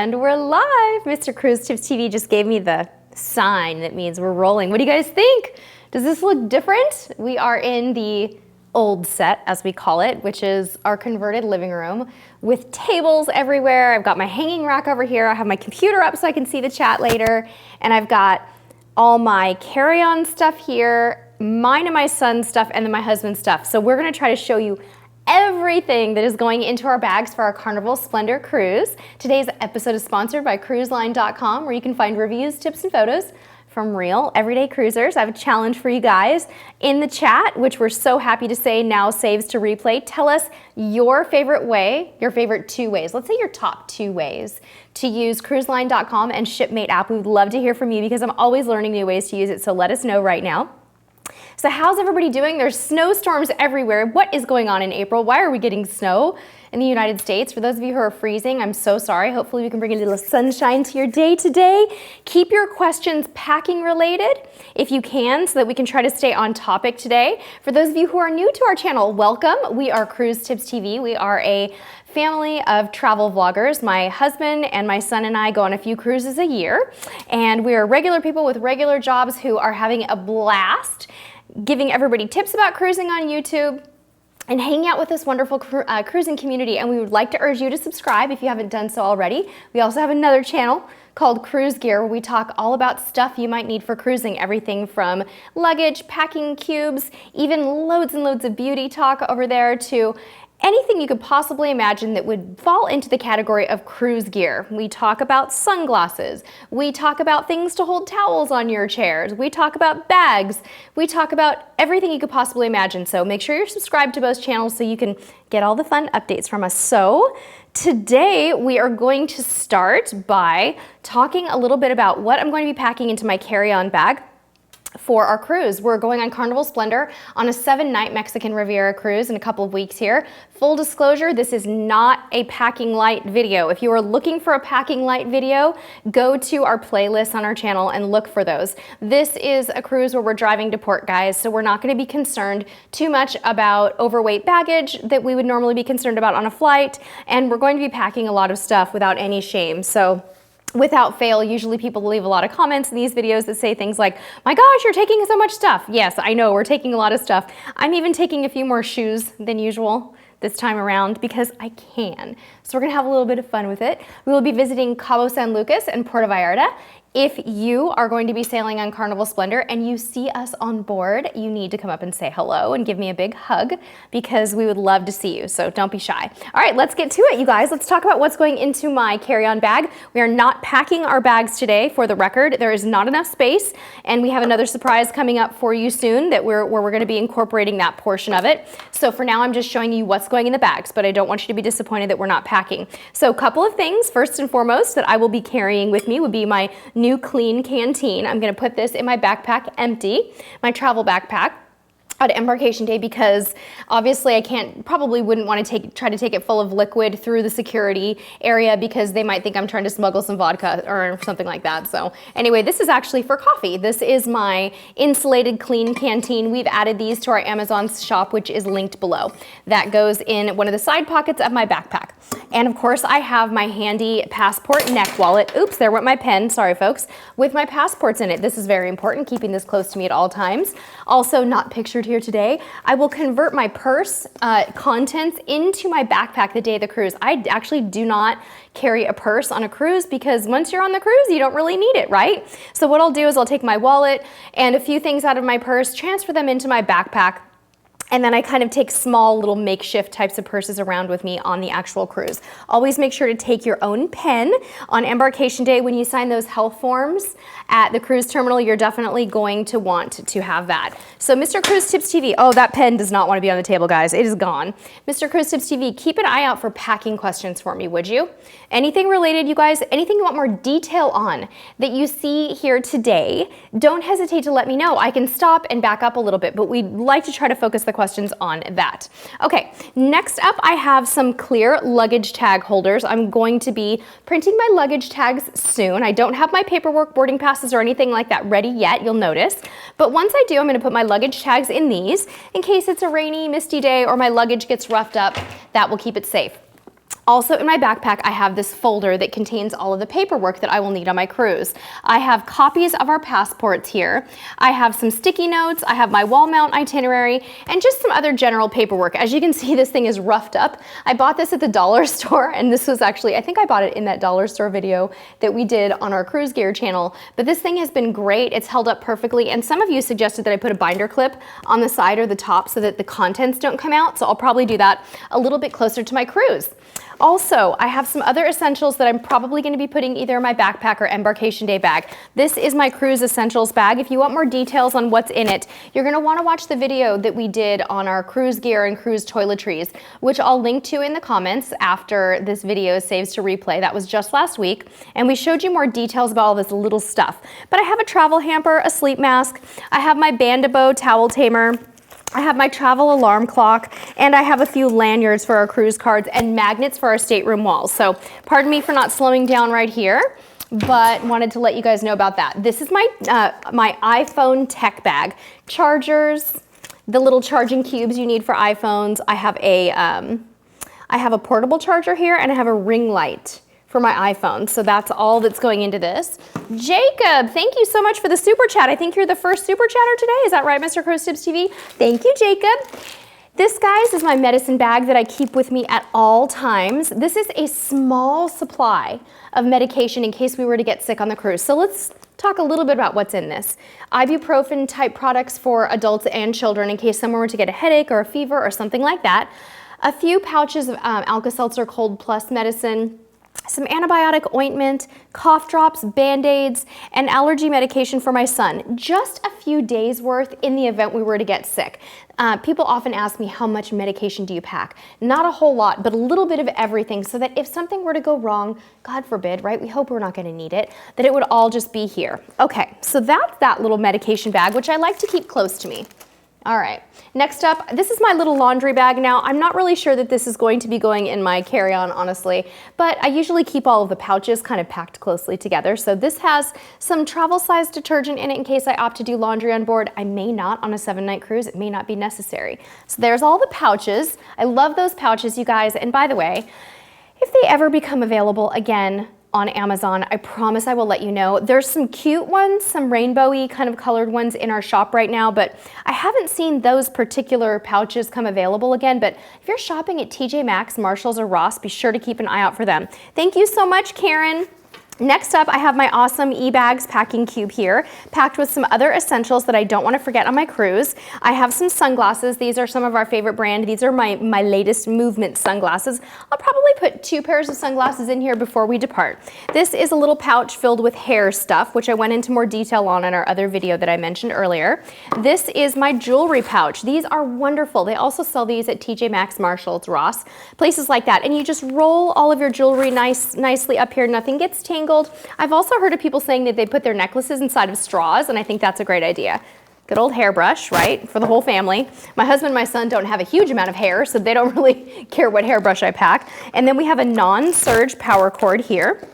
And we're live. Mr. Cruise Tips TV just gave me the sign that means we're rolling. What do you guys think? Does this look different? We are in the old set, as we call it, which is our converted living room with tables everywhere. I've got my hanging rack over here. I have my computer up so I can see the chat later. And I've got all my carry-on stuff here, mine and my son's stuff, and then my husband's stuff. So we're gonna try to show you everything that is going into our bags for our Carnival Splendor cruise. Today's episode is sponsored by cruiseline.com, where you can find reviews, tips, and photos from real everyday cruisers. I have a challenge for you guys in the chat, which we're so happy to say now saves to replay. Tell us your favorite way, your favorite 2 ways. Let's say your top 2 ways to use cruiseline.com and Shipmate app. We would love to hear from you because I'm always learning new ways to use it, so let us know right now. So how's everybody doing? There's snowstorms everywhere. What is going on in April? Why are we getting snow in the United States? For those of you who are freezing, I'm so sorry. Hopefully we can bring a little sunshine to your day today. Keep your questions packing related if you can, so that we can try to stay on topic today. For those of you who are new to our channel, welcome. We are Cruise Tips TV. We are a family of travel vloggers. My husband and my son and I go on a few cruises a year, and we are regular people with regular jobs who are having a blast giving everybody tips about cruising on YouTube and hanging out with this wonderful cruising community. And we would like to urge you to subscribe if you haven't done so already. We also have another channel called Cruise Gear, where we talk all about stuff you might need for cruising. Everything from luggage, packing cubes, even loads and loads of beauty talk over there, to anything you could possibly imagine that would fall into the category of cruise gear. We talk about sunglasses. We talk about things to hold towels on your chairs. We talk about bags. We talk about everything you could possibly imagine. So make sure you're subscribed to both channels so you can get all the fun updates from us. So today we are going to start by talking a little bit about what I'm going to be packing into my carry-on bag for our cruise. We're going on Carnival Splendor on a 7-night Mexican Riviera cruise in a couple of weeks here. Full disclosure, this is not a packing light video. If you are looking for a packing light video, go to our playlist on our channel and look for those. This is a cruise where we're driving to port, guys, so we're not going to be concerned too much about overweight baggage that we would normally be concerned about on a flight, and we're going to be packing a lot of stuff without any shame. So without fail, usually people leave a lot of comments in these videos that say things like, my gosh, you're taking so much stuff. Yes, I know, we're taking a lot of stuff. I'm even taking a few more shoes than usual this time around because I can. So we're gonna have a little bit of fun with it. We will be visiting Cabo San Lucas and Puerto Vallarta. If you are going to be sailing on Carnival Splendor and you see us on board, you need to come up and say hello and give me a big hug because we would love to see you, so don't be shy. All right, let's get to it, you guys. Let's talk about what's going into my carry-on bag. We are not packing our bags today, for the record. There is not enough space, and we have another surprise coming up for you soon where we're gonna be incorporating that portion of it. So for now, I'm just showing you what's going in the bags, but I don't want you to be disappointed that we're not packing. So a couple of things. First and foremost that I will be carrying with me would be my new clean canteen. I'm gonna put this in my backpack empty, my travel backpack on embarkation day, because obviously I probably wouldn't want to try to take it full of liquid through the security area because they might think I'm trying to smuggle some vodka or something like that. So anyway, this is actually for coffee. This is my insulated clean canteen. We've added these to our Amazon shop, which is linked below. That goes in one of the side pockets of my backpack. And of course I have my handy passport neck wallet. Oops, there went my pen, sorry folks, with my passports in it. This is very important, keeping this close to me at all times. Also not pictured here today, I will convert my purse contents into my backpack the day of the cruise. I actually do not carry a purse on a cruise because once you're on the cruise, you don't really need it, right? So what I'll do is I'll take my wallet and a few things out of my purse, transfer them into my backpack, and then I kind of take small little makeshift types of purses around with me on the actual cruise. Always make sure to take your own pen. On embarkation day, when you sign those health forms at the cruise terminal, you're definitely going to want to have that. So Mr. Cruise Tips TV, oh, that pen does not want to be on the table, guys. It is gone. Mr. Cruise Tips TV, keep an eye out for packing questions for me, would you? Anything related, you guys, anything you want more detail on that you see here today, don't hesitate to let me know. I can stop and back up a little bit, but we'd like to try to focus the questions on that. Okay, next up I have some clear luggage tag holders. I'm going to be printing my luggage tags soon. I don't have my paperwork, boarding passes, or anything like that ready yet, you'll notice. But once I do, I'm gonna put my luggage tags in these in case it's a rainy, misty day or my luggage gets roughed up. That will keep it safe. Also in my backpack, I have this folder that contains all of the paperwork that I will need on my cruise. I have copies of our passports here. I have some sticky notes. I have my wall mount itinerary and just some other general paperwork. As you can see, this thing is roughed up. I bought this at the dollar store, and this was actually, I think I bought it in that dollar store video that we did on our Cruise Gear channel. But this thing has been great. It's held up perfectly. And some of you suggested that I put a binder clip on the side or the top so that the contents don't come out. So I'll probably do that a little bit closer to my cruise. Also, I have some other essentials that I'm probably going to be putting either in my backpack or embarkation day bag. This is my cruise essentials bag. If you want more details on what's in it, you're going to want to watch the video that we did on our cruise gear and cruise toiletries, which I'll link to in the comments after this video saves to replay. That was just last week, and we showed you more details about all this little stuff. But I have a travel hamper, a sleep mask, I have my Bandabo towel tamer, I have my travel alarm clock, and I have a few lanyards for our cruise cards and magnets for our stateroom walls. So pardon me for not slowing down right here, but wanted to let you guys know about that. This is my, my iPhone tech bag. Chargers, the little charging cubes you need for iPhones. I have a portable charger here, and I have a ring light for my iPhone. So that's all that's going into this. Jacob, thank you so much for the super chat. I think you're the first super chatter today. Is that right, Mr. Cruise Tips TV? Thank you, Jacob. This, guys, is my medicine bag that I keep with me at all times. This is a small supply of medication in case we were to get sick on the cruise. So let's talk a little bit about what's in this. Ibuprofen type products for adults and children in case someone were to get a headache or a fever or something like that. A few pouches of Alka-Seltzer Cold Plus medicine, some antibiotic ointment, cough drops, Band-Aids, and allergy medication for my son. Just a few days worth in the event we were to get sick. People often ask me, how much medication do you pack? Not a whole lot, but a little bit of everything so that if something were to go wrong, God forbid, right? We hope we're not gonna need it, that it would all just be here. Okay, so that's that little medication bag, which I like to keep close to me. All right, next up, this is my little laundry bag now. I'm not really sure that this is going to be going in my carry-on, honestly, but I usually keep all of the pouches kind of packed closely together. So this has some travel-size detergent in it in case I opt to do laundry on board. I may not on a 7-night cruise. It may not be necessary. So there's all the pouches. I love those pouches, you guys. And by the way, if they ever become available again on Amazon, I promise I will let you know. There's some cute ones, some rainbowy kind of colored ones in our shop right now, but I haven't seen those particular pouches come available again. But if you're shopping at TJ Maxx, Marshalls, or Ross, be sure to keep an eye out for them. Thank you so much, Karen. Next up, I have my awesome eBags packing cube here, packed with some other essentials that I don't want to forget on my cruise. I have some sunglasses. These are some of our favorite brand. These are my latest movement sunglasses. I'll probably put 2 pairs of sunglasses in here before we depart. This is a little pouch filled with hair stuff, which I went into more detail on in our other video that I mentioned earlier. This is my jewelry pouch. These are wonderful. They also sell these at TJ Maxx, Marshalls, Ross, places like that. And you just roll all of your jewelry nicely up here. Nothing gets tangled. I've also heard of people saying that they put their necklaces inside of straws, and I think that's a great idea. Good old hairbrush, right, for the whole family. My husband and my son don't have a huge amount of hair, so they don't really care what hairbrush I pack. And then we have a non-surge power cord here.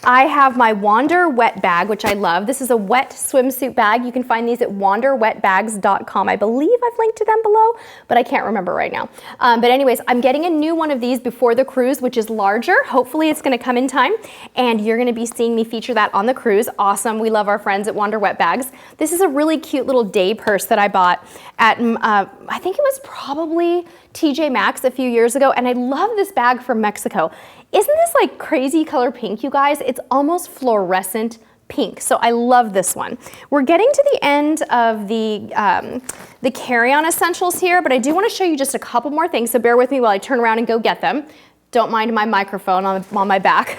I have my Wander wet bag, which I love. This is a wet swimsuit bag. You can find these at wanderwetbags.com. I believe I've linked to them below, but I can't remember right now. But anyways, I'm getting a new one of these before the cruise, which is larger. Hopefully it's gonna come in time, and you're gonna be seeing me feature that on the cruise. Awesome, we love our friends at Wander Wet Bags. This is a really cute little day purse that I bought at, I think it was probably TJ Maxx a few years ago, and I love this bag from Mexico. Isn't this like crazy color pink, you guys? It's almost fluorescent pink, so I love this one. We're getting to the end of the carry-on essentials here, but I do want to show you just a couple more things, so bear with me while I turn around and go get them. Don't mind my microphone on my back.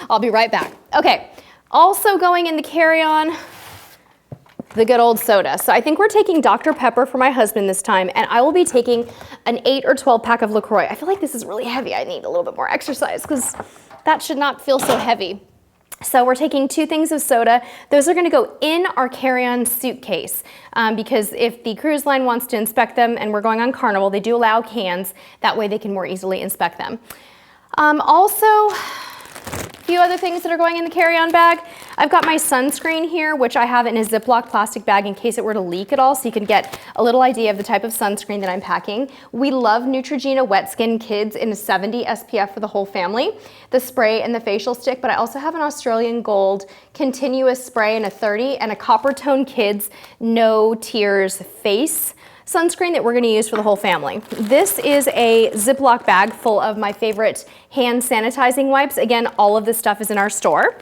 I'll be right back. Okay, also going in the carry-on, the good old soda. So I think we're taking Dr. Pepper for my husband this time, and I will be taking an 8 or 12 pack of LaCroix. I feel like this is really heavy. I need a little bit more exercise because that should not feel so heavy. So we're taking 2 things of soda. Those are gonna go in our carry-on suitcase because if the cruise line wants to inspect them and we're going on Carnival, they do allow cans. That way they can more easily inspect them. Also, a few other things that are going in the carry-on bag. I've got my sunscreen here, which I have in a Ziploc plastic bag in case it were to leak at all, so you can get a little idea of the type of sunscreen that I'm packing. We love Neutrogena Wet Skin Kids in a 70 SPF for the whole family, the spray and the facial stick, but I also have an Australian Gold continuous spray in a 30 and a Copper Tone Kids No Tears face sunscreen that we're going to use for the whole family. This is a Ziploc bag full of my favorite hand sanitizing wipes. Again, all of this stuff is in our store.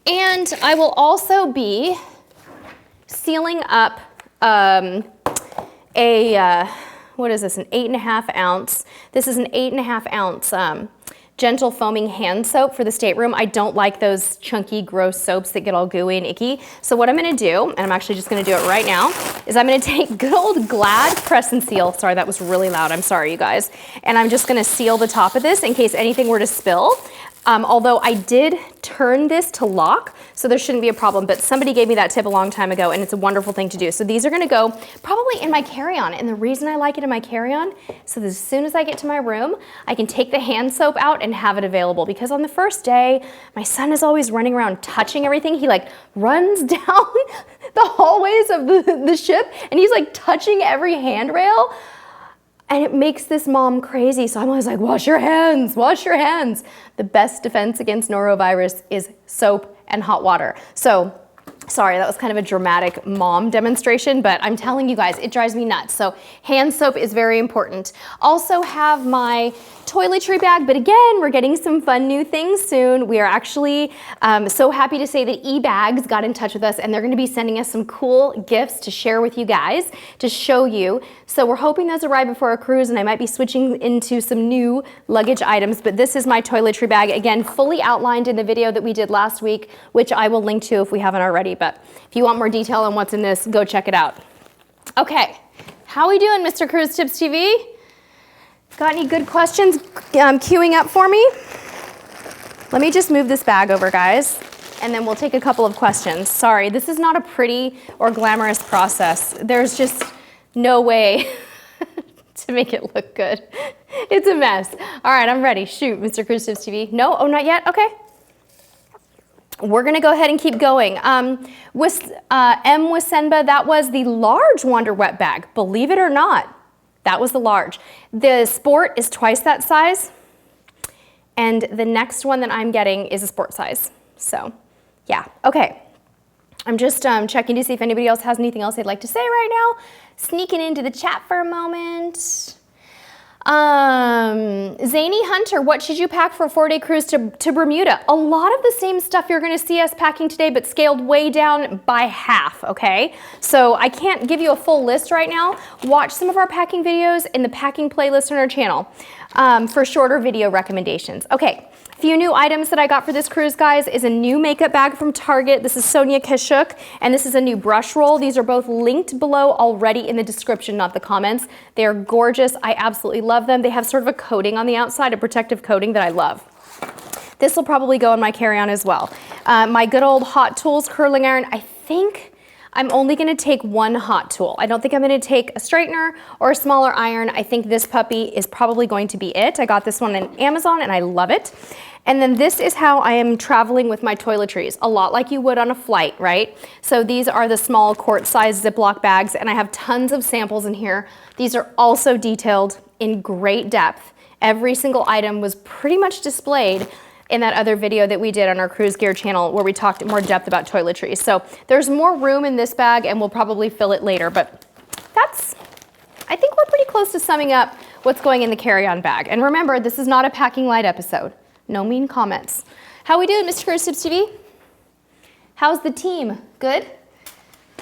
And I will also be sealing up what is this, an 8.5 ounce. This is an 8.5 ounce gentle foaming hand soap for the stateroom. I don't like those chunky, gross soaps that get all gooey and icky. So what I'm gonna do, and I'm actually just gonna do it right now, is I'm gonna take good old Glad Press and Seal. Sorry, that was really loud. I'm sorry, you guys. And I'm just gonna seal the top of this in case anything were to spill. Although I did turn this to lock, so there shouldn't be a problem, but somebody gave me that tip a long time ago, and it's a wonderful thing to do. So these are gonna go probably in my carry-on, and the reason I like it in my carry-on, so that as soon as I get to my room, I can take the hand soap out and have it available, because on the first day, my son is always running around touching everything. He like runs down the hallways of the ship, and he's like touching every handrail. And it makes this mom crazy. So I'm always like, wash your hands, wash your hands. The best defense against norovirus is soap and hot water. So, sorry, that was kind of a dramatic mom demonstration, but I'm telling you guys, it drives me nuts. So hand soap is very important. Also have my toiletry bag, but again, we're getting some fun new things soon. We are actually so happy to say that eBags got in touch with us, and they're gonna be sending us some cool gifts to share with you guys, to show you. So we're hoping those arrive before our cruise, and I might be switching into some new luggage items, but this is my toiletry bag, again, fully outlined in the video that we did last week, which I will link to if we haven't already, but if you want more detail on what's in this, go check it out. Okay, how we doing, Mr. Cruise Tips TV? Got any good questions queuing up for me? Let me just move this bag over, guys, and then we'll take a couple of questions. Sorry, this is not a pretty or glamorous process. There's just no way to make it look good. It's a mess. All right, I'm ready. Shoot, Mr. Cruise Tips TV. No? Oh, not yet? Okay. We're gonna go ahead and keep going. With M. Wisenba, that was the large Wonder Wet bag. Believe it or not, that was the large. The Sport is twice that size, and the next one that I'm getting is a Sport size. So, yeah, okay. I'm just checking to see if anybody else has anything else they'd like to say right now. Sneaking into the chat for a moment. Zany Hunter, what should you pack for a 4-day cruise to Bermuda? A lot of the same stuff you're gonna see us packing today, but scaled way down by half, okay? So I can't give you a full list right now. Watch some of our packing videos in the packing playlist on our channel for shorter video recommendations. Okay. Few new items that I got for this cruise, guys, is a new makeup bag from Target. This is Sonia Kashuk, and this is a new brush roll. These are both linked below already in the description, not the comments. They are gorgeous. I absolutely love them. They have sort of a coating on the outside, a protective coating that I love. This will probably go in my carry-on as well. My good old Hot Tools curling iron. I think I'm only gonna take one hot tool. I don't think I'm gonna take a straightener or a smaller iron. I think this puppy is probably going to be it. I got this one on Amazon and I love it. And then this is how I am traveling with my toiletries, a lot like you would on a flight, right? So these are the small quart-sized Ziploc bags, and I have tons of samples in here. These are also detailed in great depth. Every single item was pretty much displayed in that other video that we did on our Cruise Gear channel where we talked in more depth about toiletries. So there's more room in this bag, and we'll probably fill it later, but I think we're pretty close to summing up what's going in the carry-on bag. And remember, this is not a packing light episode. No mean comments. How we doing, Mr. Cruise Tips TV? How's the team? Good?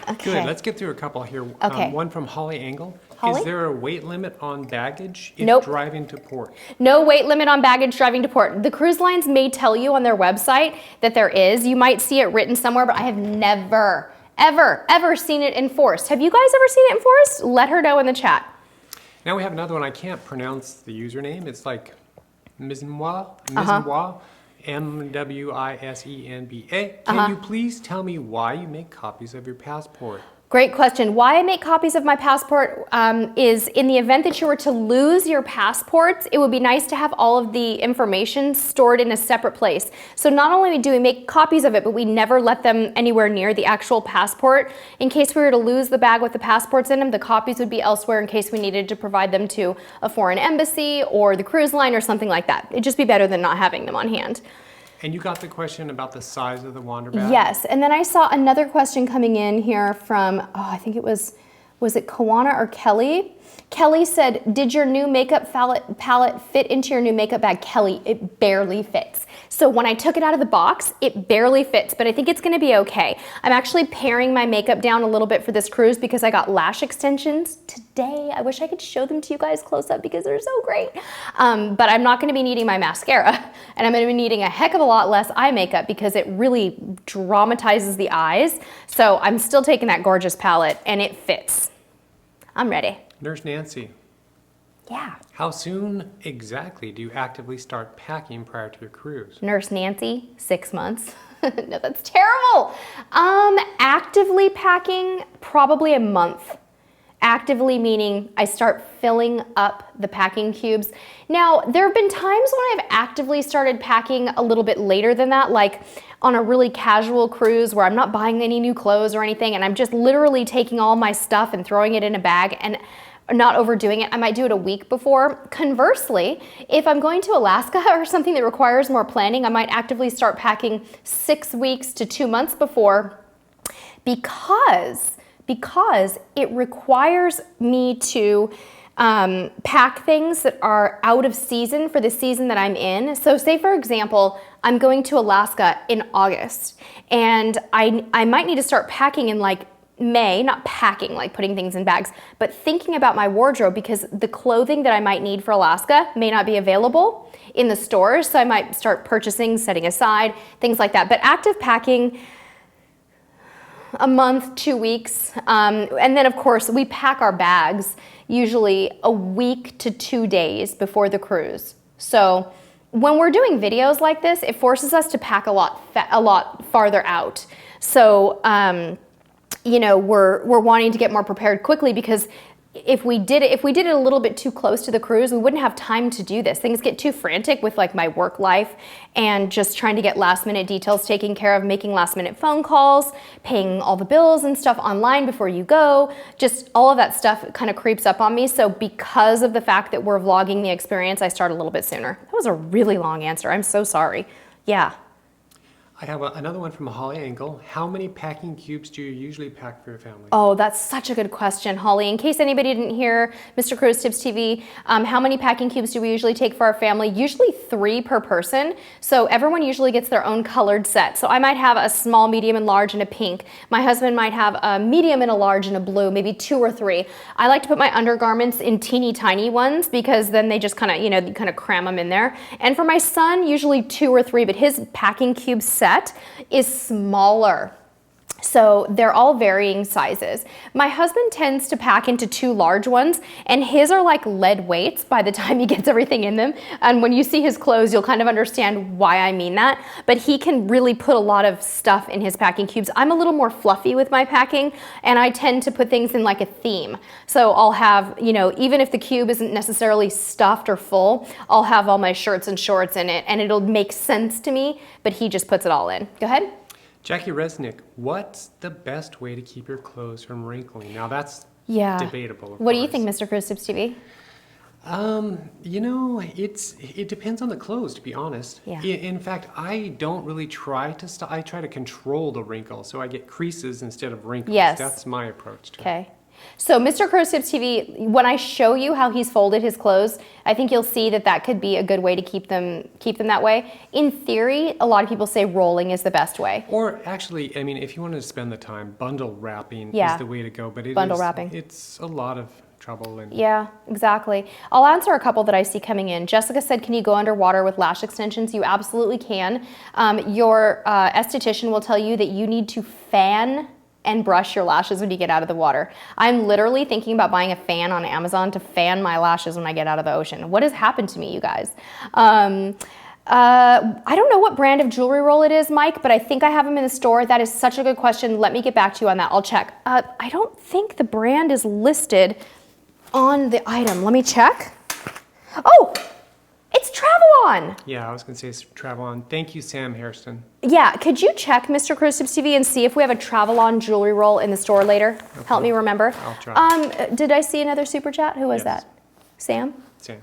Okay. Good. Let's get through a couple here. Okay. One from Holly Angle. Holly? Is there a weight limit on baggage if Nope. driving to port? No weight limit on baggage driving to port. The cruise lines may tell you on their website that there is. You might see it written somewhere, but I have never, ever seen it enforced. Have you guys ever seen it enforced? Let her know in the chat. Now we have another one. I can't pronounce the username. It's like Mizmois, M-W-I-S-E-N-B-A. Can you please tell me why you make copies of your passport? Great question. Why I make copies of my passport is in the event that you were to lose your passports, it would be nice to have all of the information stored in a separate place. So not only do we make copies of it, but we never let them anywhere near the actual passport. In case we were to lose the bag with the passports in them, the copies would be elsewhere in case we needed to provide them to a foreign embassy or the cruise line or something like that. It'd just be better than not having them on hand. And you got the question about the size of the wander bag? Yes, and then I saw another question coming in here from, I think it was it Kawana or Kelly? Kelly said, did your new makeup palette fit into your new makeup bag? Kelly, it barely fits. So when I took it out of the box, it barely fits, but I think it's gonna be okay. I'm actually paring my makeup down a little bit for this cruise because I got lash extensions today. I wish I could show them to you guys close up because they're so great. But I'm not gonna be needing my mascara, and I'm gonna be needing a heck of a lot less eye makeup because it really dramatizes the eyes. So I'm still taking that gorgeous palette and it fits. I'm ready. Nurse Nancy. Yeah. How soon exactly do you actively start packing prior to your cruise? Nurse Nancy, 6 months. No, that's terrible. Actively packing, probably a month. Actively meaning I start filling up the packing cubes. Now, there have been times when I've actively started packing a little bit later than that, like on a really casual cruise where I'm not buying any new clothes or anything, and I'm just literally taking all my stuff and throwing it in a bag and not overdoing it. I might do it a week before. Conversely, if I'm going to Alaska or something that requires more planning, I might actively start packing 6 weeks to 2 months before because it requires me to pack things that are out of season for the season that I'm in. So say for example, I'm going to Alaska in August and I might need to start packing in like May, not packing, like putting things in bags, but thinking about my wardrobe because the clothing that I might need for Alaska may not be available in the stores. So I might start purchasing, setting aside, things like that. But active packing, a month, 2 weeks. And then of course we pack our bags usually a week to 2 days before the cruise. So when we're doing videos like this, it forces us to pack a lot farther out. So, you know, we're wanting to get more prepared quickly because if we did it a little bit too close to the cruise, we wouldn't have time to do this. Things get too frantic with like my work life and just trying to get last minute details taken care of, making last minute phone calls, paying all the bills and stuff online before you go. Just all of that stuff kind of creeps up on me. So because of the fact that we're vlogging the experience, I start a little bit sooner. That was a really long answer. I'm so sorry. Yeah. I have another one from Holly Engel. How many packing cubes do you usually pack for your family? Oh, that's such a good question, Holly. In case anybody didn't hear Mr. Cruise Tips TV, how many packing cubes do we usually take for our family? Usually 3 per person. So everyone usually gets their own colored set. So I might have a small, medium, and large and a pink. My husband might have a medium and a large and a blue, maybe 2 or 3. I like to put my undergarments in teeny tiny ones because then they just kind of, you know, kind of cram them in there. And for my son, usually 2 or 3, but his packing cube set is smaller. So they're all varying sizes. My husband tends to pack into 2 large ones and his are like lead weights by the time he gets everything in them. And when you see his clothes, you'll kind of understand why I mean that. But he can really put a lot of stuff in his packing cubes. I'm a little more fluffy with my packing and I tend to put things in like a theme. So I'll have, you know, even if the cube isn't necessarily stuffed or full, I'll have all my shirts and shorts in it and it'll make sense to me, but he just puts it all in. Go ahead. Jackie Resnick, what's the best way to keep your clothes from wrinkling? Now that's debatable. What do you think, Mr. Cruise Tips TV? You know, it depends on the clothes, to be honest. Yeah. In fact, I don't really try to I try to control the wrinkles, so I get creases instead of wrinkles. Yes. That's my approach to it. Okay. So Mr. Cruise Tips TV, when I show you how he's folded his clothes, I think you'll see that that could be a good way to keep them that way. In theory, a lot of people say rolling is the best way. Or actually, I mean, if you wanted to spend the time, bundle wrapping is the way to go. But it's a lot of trouble. And yeah, exactly. I'll answer a couple that I see coming in. Jessica said, can you go underwater with lash extensions? You absolutely can. Your esthetician will tell you that you need to fan and brush your lashes when you get out of the water. I'm literally thinking about buying a fan on Amazon to fan my lashes when I get out of the ocean. What has happened to me, you guys? I don't know what brand of jewelry roll it is, Mike, but I think I have them in the store. That is such a good question. Let me get back to you on that. I'll check. I don't think the brand is listed on the item. Let me check. Oh, it's Travelon. Yeah, I was going to say it's Travelon. Thank you, Sam Hairston. Yeah, could you check Mr. Cruise Tips TV and see if we have a Travelon jewelry roll in the store later? Okay. Help me remember. I'll try. Did I see another super chat? Who was that? Sam?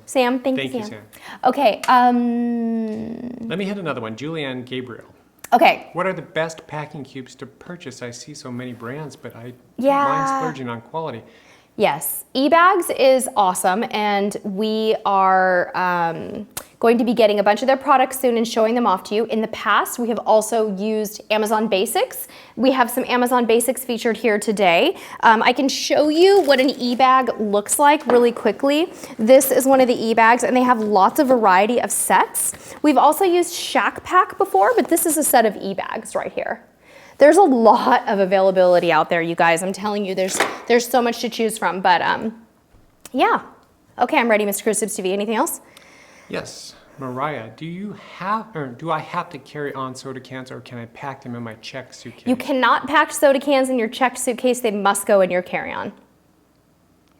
Sam, thank you, Sam. Sam. Okay. Let me hit another one. Julianne Gabriel. Okay. What are the best packing cubes to purchase? I see so many brands, but I don't mind splurging on quality. Yes, eBags is awesome, and we are going to be getting a bunch of their products soon and showing them off to you. In the past, we have also used Amazon Basics. We have some Amazon Basics featured here today. I can show you what an eBag looks like really quickly. This is one of the eBags, and they have lots of variety of sets. We've also used Shack Pack before, but this is a set of eBags right here. There's a lot of availability out there, you guys. I'm telling you, there's so much to choose from. But yeah. Okay, I'm ready, Mr. Cruise Tips TV. Anything else? Yes. Mariah, do I have to carry on soda cans, or can I pack them in my checked suitcase? You cannot pack soda cans in your checked suitcase. They must go in your carry-on.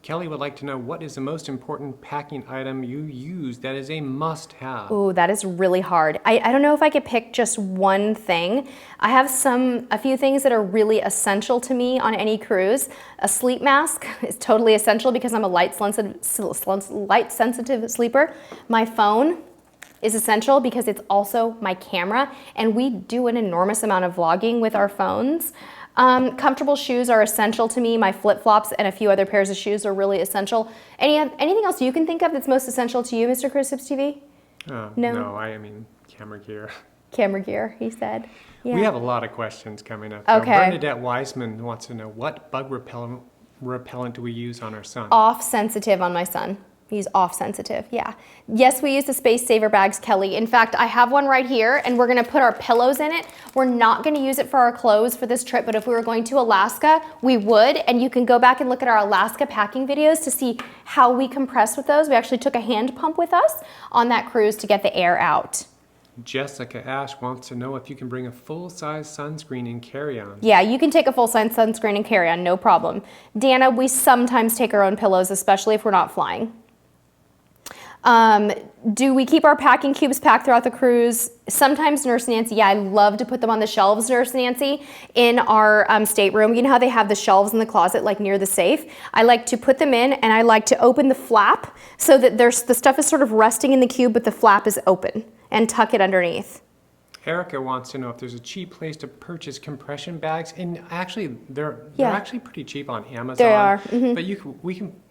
Kelly would like to know, what is the most important packing item you use that is a must-have? Ooh, that is really hard. I don't know if I could pick just one thing. I have a few things that are really essential to me on any cruise. A sleep mask is totally essential because I'm a light-sensitive sleeper. My phone is essential because it's also my camera, and we do an enormous amount of vlogging with our phones. Comfortable shoes are essential to me. My flip-flops and a few other pairs of shoes are really essential. Anything else you can think of that's most essential to you, Mr. Cruise Tips TV? No, I mean camera gear. Camera gear, he said. Yeah. We have a lot of questions coming up. Okay. Bernadette Wiseman wants to know, what bug repellent do we use on our son? Off sensitive on my son. He's off sensitive, yeah. Yes, we use the Space Saver bags, Kelly. In fact, I have one right here, and we're gonna put our pillows in it. We're not gonna use it for our clothes for this trip, but if we were going to Alaska, we would, and you can go back and look at our Alaska packing videos to see how we compress with those. We actually took a hand pump with us on that cruise to get the air out. Jessica Ash wants to know if you can bring a full-size sunscreen in carry-on. Yeah, you can take a full-size sunscreen and carry-on, no problem. Dana, we sometimes take our own pillows, especially if we're not flying. Do we keep our packing cubes packed throughout the cruise? Sometimes, Nurse Nancy, yeah, I love to put them on the shelves, Nurse Nancy, in our stateroom. You know how they have the shelves in the closet, like near the safe? I like to put them in, and I like to open the flap so that the stuff is sort of resting in the cube, but the flap is open, and tuck it underneath. Erica wants to know if there's a cheap place to purchase compression bags, and actually they're actually pretty cheap on Amazon. They are. Mm-hmm. But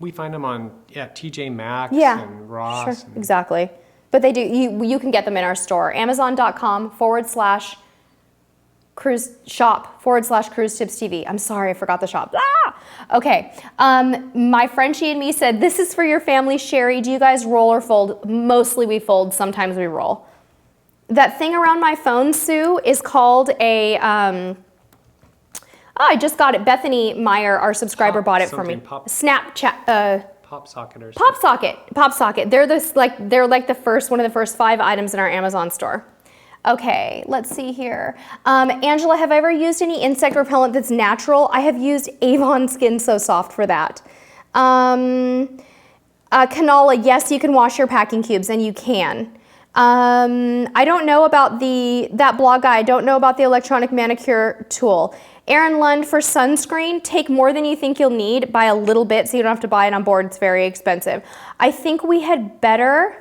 we find them on TJ Maxx and Ross. Sure, exactly. But they do. You can get them in our store, Amazon.com/cruise shop/cruise tips TV. I'm sorry, I forgot the shop. Okay. My Frenchie and me said, this is for your family, Sherry. Do you guys roll or fold? Mostly we fold. Sometimes we roll. That thing around my phone, Sue, is called a, I just got it. Bethany Meyer, our subscriber, bought it for me. Snapchat. Pop socket or Pop socket. Pop socket. They're like the first, one of the first 5 items in our Amazon store. Okay, let's see here. Angela, have I ever used any insect repellent that's natural? I have used Avon Skin So Soft for that. Canola, yes, you can wash your packing cubes, and you can. I don't know about that blog guy. I don't know about the electronic manicure tool. Aaron Lund, for sunscreen, take more than you think you'll need. Buy a little bit so you don't have to buy it on board. It's very expensive. I think we had better...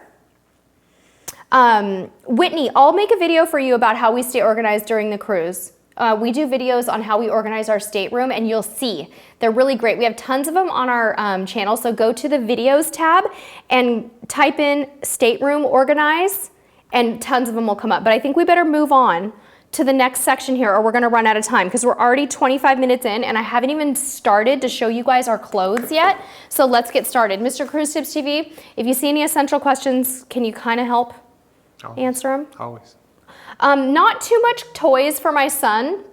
Whitney, I'll make a video for you about how we stay organized during the cruise. We do videos on how we organize our stateroom, and you'll see. They're really great. We have tons of them on our channel, so go to the videos tab and type in stateroom organize, and tons of them will come up. But I think we better move on to the next section here, or we're gonna run out of time, because we're already 25 minutes in, and I haven't even started to show you guys our clothes yet. So let's get started. Mr. Cruise Tips TV, if you see any essential questions, can you kind of help answer them? Always. Not too much toys for my son.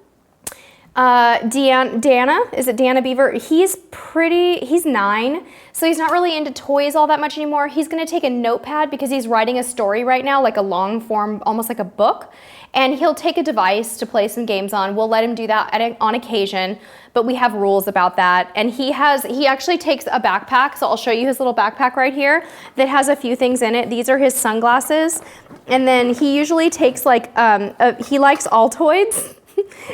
Dana, is it Dana Beaver? He's 9, so he's not really into toys all that much anymore. He's gonna take a notepad because he's writing a story right now, like a long form, almost like a book, and he'll take a device to play some games on. We'll let him do that on occasion, but we have rules about that. And he actually takes a backpack, so I'll show you his little backpack right here that has a few things in it. These are his sunglasses, and then he usually takes like, he likes Altoids.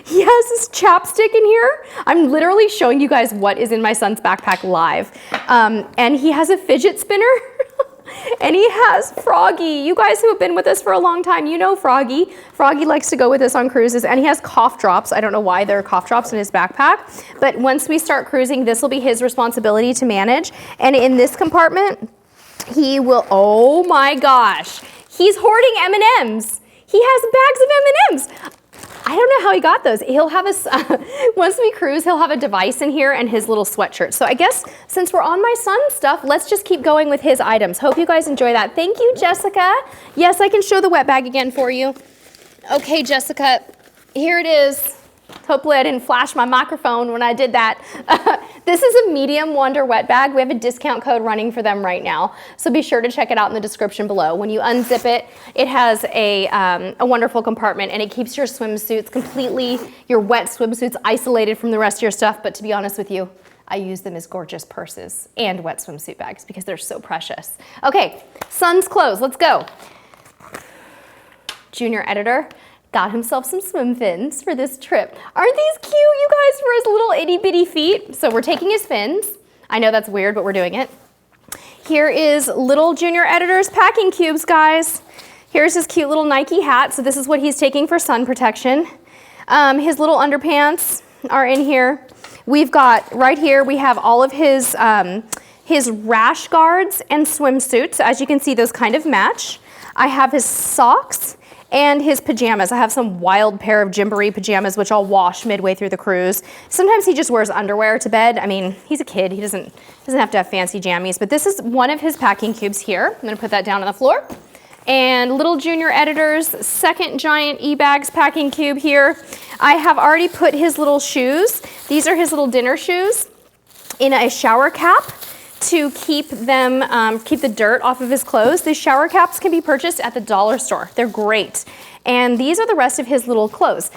He has this chapstick in here. I'm literally showing you guys what is in my son's backpack live. And he has a fidget spinner and he has Froggy. You guys who have been with us for a long time, you know Froggy. Froggy likes to go with us on cruises, and he has cough drops. I don't know why there are cough drops in his backpack, but once we start cruising, this will be his responsibility to manage. And in this compartment, he will, oh my gosh, he's hoarding M&Ms. He has bags of M&Ms. I don't know how he got those. He'll have once we cruise, he'll have a device in here and his little sweatshirt. So I guess since we're on my son's stuff, let's just keep going with his items. Hope you guys enjoy that. Thank you, Jessica. Yes, I can show the wet bag again for you. Okay, Jessica, here it is. Hopefully I didn't flash my microphone when I did that. This is a medium Wonder wet bag. We have a discount code running for them right now, so be sure to check it out in the description below. When you unzip it, it has a wonderful compartment, and it keeps your swimsuits completely, your wet swimsuits isolated from the rest of your stuff. But to be honest with you, I use them as gorgeous purses and wet swimsuit bags because they're so precious. Okay, son's clothes, let's go. Junior editor got himself some swim fins for this trip. Aren't these cute, you guys, for his little itty bitty feet? So we're taking his fins. I know that's weird, but we're doing it. Here is little Junior Editor's packing cubes, guys. Here's his cute little Nike hat. So this is what he's taking for sun protection. His little underpants are in here. We've got, right here, we have all of his rash guards and swimsuits. As you can see, those kind of match. I have his socks and his pajamas. I have some wild pair of Gymboree pajamas, which I'll wash midway through the cruise. Sometimes he just wears underwear to bed. I mean, he's a kid. He doesn't have to have fancy jammies, but this is one of his packing cubes here. I'm gonna put that down on the floor. And little Junior Editor's second giant e-bags packing cube here. I have already put his little shoes. These are his little dinner shoes in a shower cap to keep them, keep the dirt off of his clothes. These shower caps can be purchased at the dollar store. They're great. And these are the rest of his little clothes.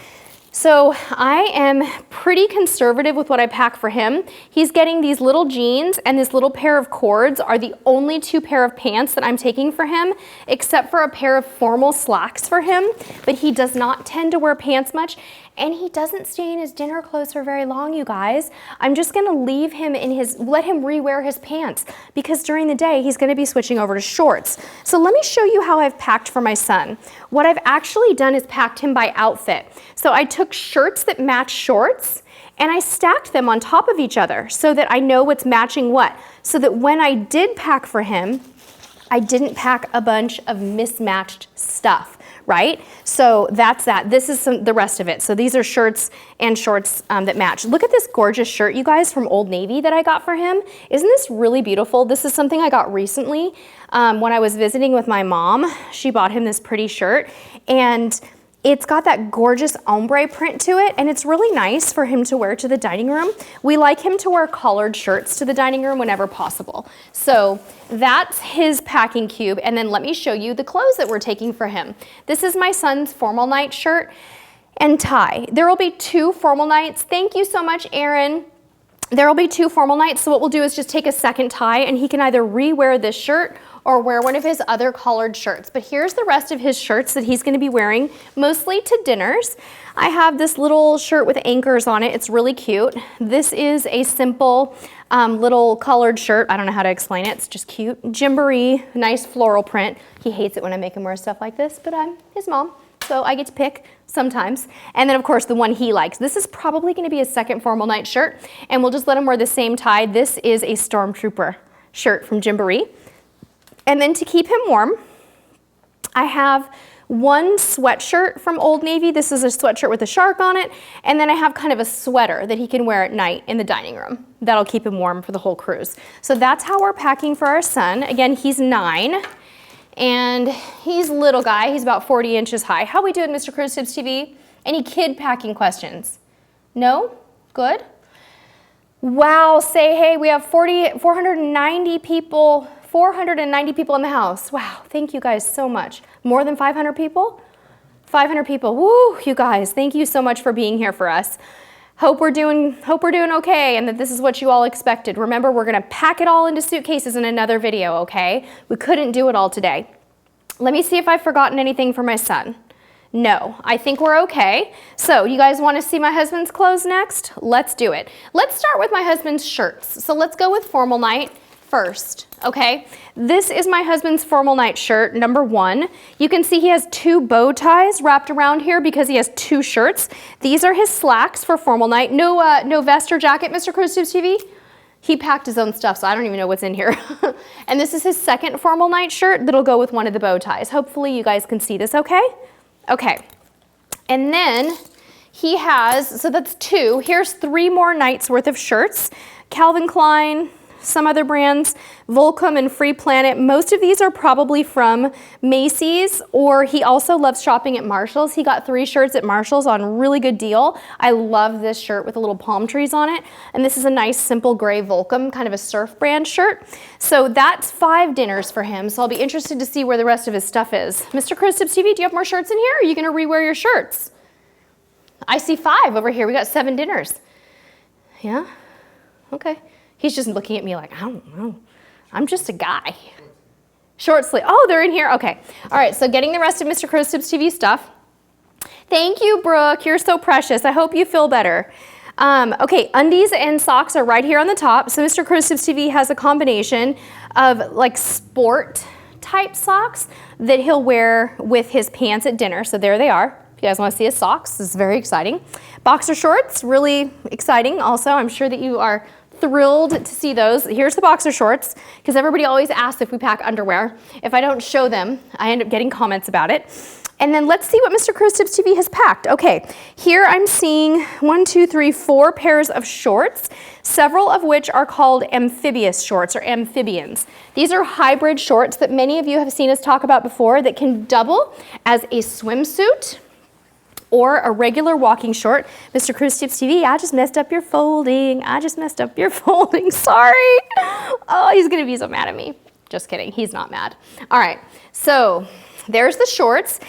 So I am pretty conservative with what I pack for him. He's getting these little jeans, and this little pair of cords are the only 2 pair of pants that I'm taking for him, except for a pair of formal slacks for him. But he does not tend to wear pants much, and he doesn't stay in his dinner clothes for very long, you guys. I'm just gonna leave him let him re-wear his pants, because during the day he's gonna be switching over to shorts. So let me show you how I've packed for my son. What I've actually done is packed him by outfit. So I took shirts that match shorts, and I stacked them on top of each other so that I know what's matching what. So that when I did pack for him, I didn't pack a bunch of mismatched stuff, right? So that's that. This is the rest of it. So these are shirts and shorts that match. Look at this gorgeous shirt, you guys, from Old Navy that I got for him. Isn't this really beautiful? This is something I got recently when I was visiting with my mom. She bought him this pretty shirt, and it's got that gorgeous ombre print to it, and it's really nice for him to wear to the dining room. We like him to wear collared shirts to the dining room whenever possible. So that's his packing cube, and then let me show you the clothes that we're taking for him. This is my son's formal night shirt and tie. There will be 2 formal nights. Thank you so much, Aaron. There will be 2 formal nights, so what we'll do is just take a second tie, and he can either re-wear this shirt or wear one of his other collared shirts. But here's the rest of his shirts that he's gonna be wearing, mostly to dinners. I have this little shirt with anchors on it. It's really cute. This is a simple little collared shirt. I don't know how to explain it. It's just cute. Gymboree, nice floral print. He hates it when I make him wear stuff like this, but I'm his mom, so I get to pick sometimes. And then of course the one he likes. This is probably gonna be a second formal night shirt, and we'll just let him wear the same tie. This is a Stormtrooper shirt from Gymboree. And then to keep him warm, I have one sweatshirt from Old Navy. This is a sweatshirt with a shark on it. And then I have kind of a sweater that he can wear at night in the dining room. That'll keep him warm for the whole cruise. So that's how we're packing for our son. Again, he's 9, and he's a little guy. He's about 40 inches high. How we doing, Mr. Cruise Tips TV? Any kid packing questions? No? Good. Wow, say hey, we have 490 people, 490 people in the house. Wow, thank you guys so much. More than 500 people? 500 people, woo, you guys, thank you so much for being here for us. Hope we're doing okay and that this is what you all expected. Remember, we're gonna pack it all into suitcases in another video, okay? We couldn't do it all today. Let me see if I've forgotten anything for my son. No, I think we're okay. So you guys want to see my husband's clothes next? Let's do it. Let's start with my husband's shirts. So let's go with formal night first, okay? This is my husband's formal night shirt, number 1. You can see he has 2 bow ties wrapped around here because he has 2 shirts. These are his slacks for formal night. No vest or jacket, Mr. Cruz Tubes TV? He packed his own stuff, so I don't even know what's in here. And this is his second formal night shirt that'll go with one of the bow ties. Hopefully you guys can see this okay? Okay, and then he has, so that's 2. Here's 3 more nights worth of shirts. Calvin Klein, some other brands, Volcom and Free Planet. Most of these are probably from Macy's, or he also loves shopping at Marshall's. He got 3 shirts at Marshall's on a really good deal. I love this shirt with the little palm trees on it. And this is a nice simple gray Volcom, kind of a surf brand shirt. So that's 5 dinners for him. So I'll be interested to see where the rest of his stuff is. Mr. Cruz Tubes TV, do you have more shirts in here? Or are you gonna rewear your shirts? I see 5 over here. We got 7 dinners. Yeah, okay. He's just looking at me like, I don't know. I'm just a guy. Short sleeve. Oh, they're in here. Okay. All right. So getting the rest of Mr. Cruz Tubes TV stuff. Thank you, Brooke. You're so precious. I hope you feel better. Okay. Undies and socks are right here on the top. So Mr. Cruz Tubes TV has a combination of like sport type socks that he'll wear with his pants at dinner. So there they are. If you guys want to see his socks, this is very exciting. Boxer shorts, really exciting. Also, I'm sure that you are thrilled to see those. Here's the boxer shorts, because everybody always asks if we pack underwear. If I don't show them, I end up getting comments about it. And then let's see what Mr. Cruz Tubes TV has packed. Okay, here I'm seeing 4 pairs of shorts, several of which are called amphibious shorts or amphibians. These are hybrid shorts that many of you have seen us talk about before that can double as a swimsuit or a regular walking short. Mr. Cruz Tubes TV, I just messed up your folding. I just messed up your folding. Sorry. Oh, he's gonna be so mad at me. Just kidding, he's not mad. All right, so there's the shorts.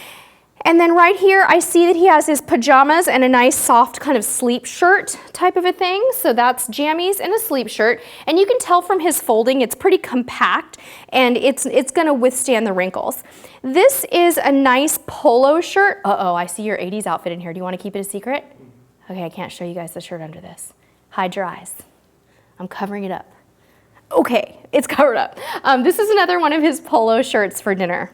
And then right here, I see that he has his pajamas and a nice soft kind of sleep shirt type of a thing. So that's jammies and a sleep shirt. And you can tell from his folding, it's pretty compact and it's gonna withstand the wrinkles. This is a nice polo shirt. Uh-oh, I see your 80s outfit in here. Do you wanna keep it a secret? Okay, I can't show you guys the shirt under this. Hide your eyes. I'm covering it up. Okay, it's covered up. This is another one of his polo shirts for dinner.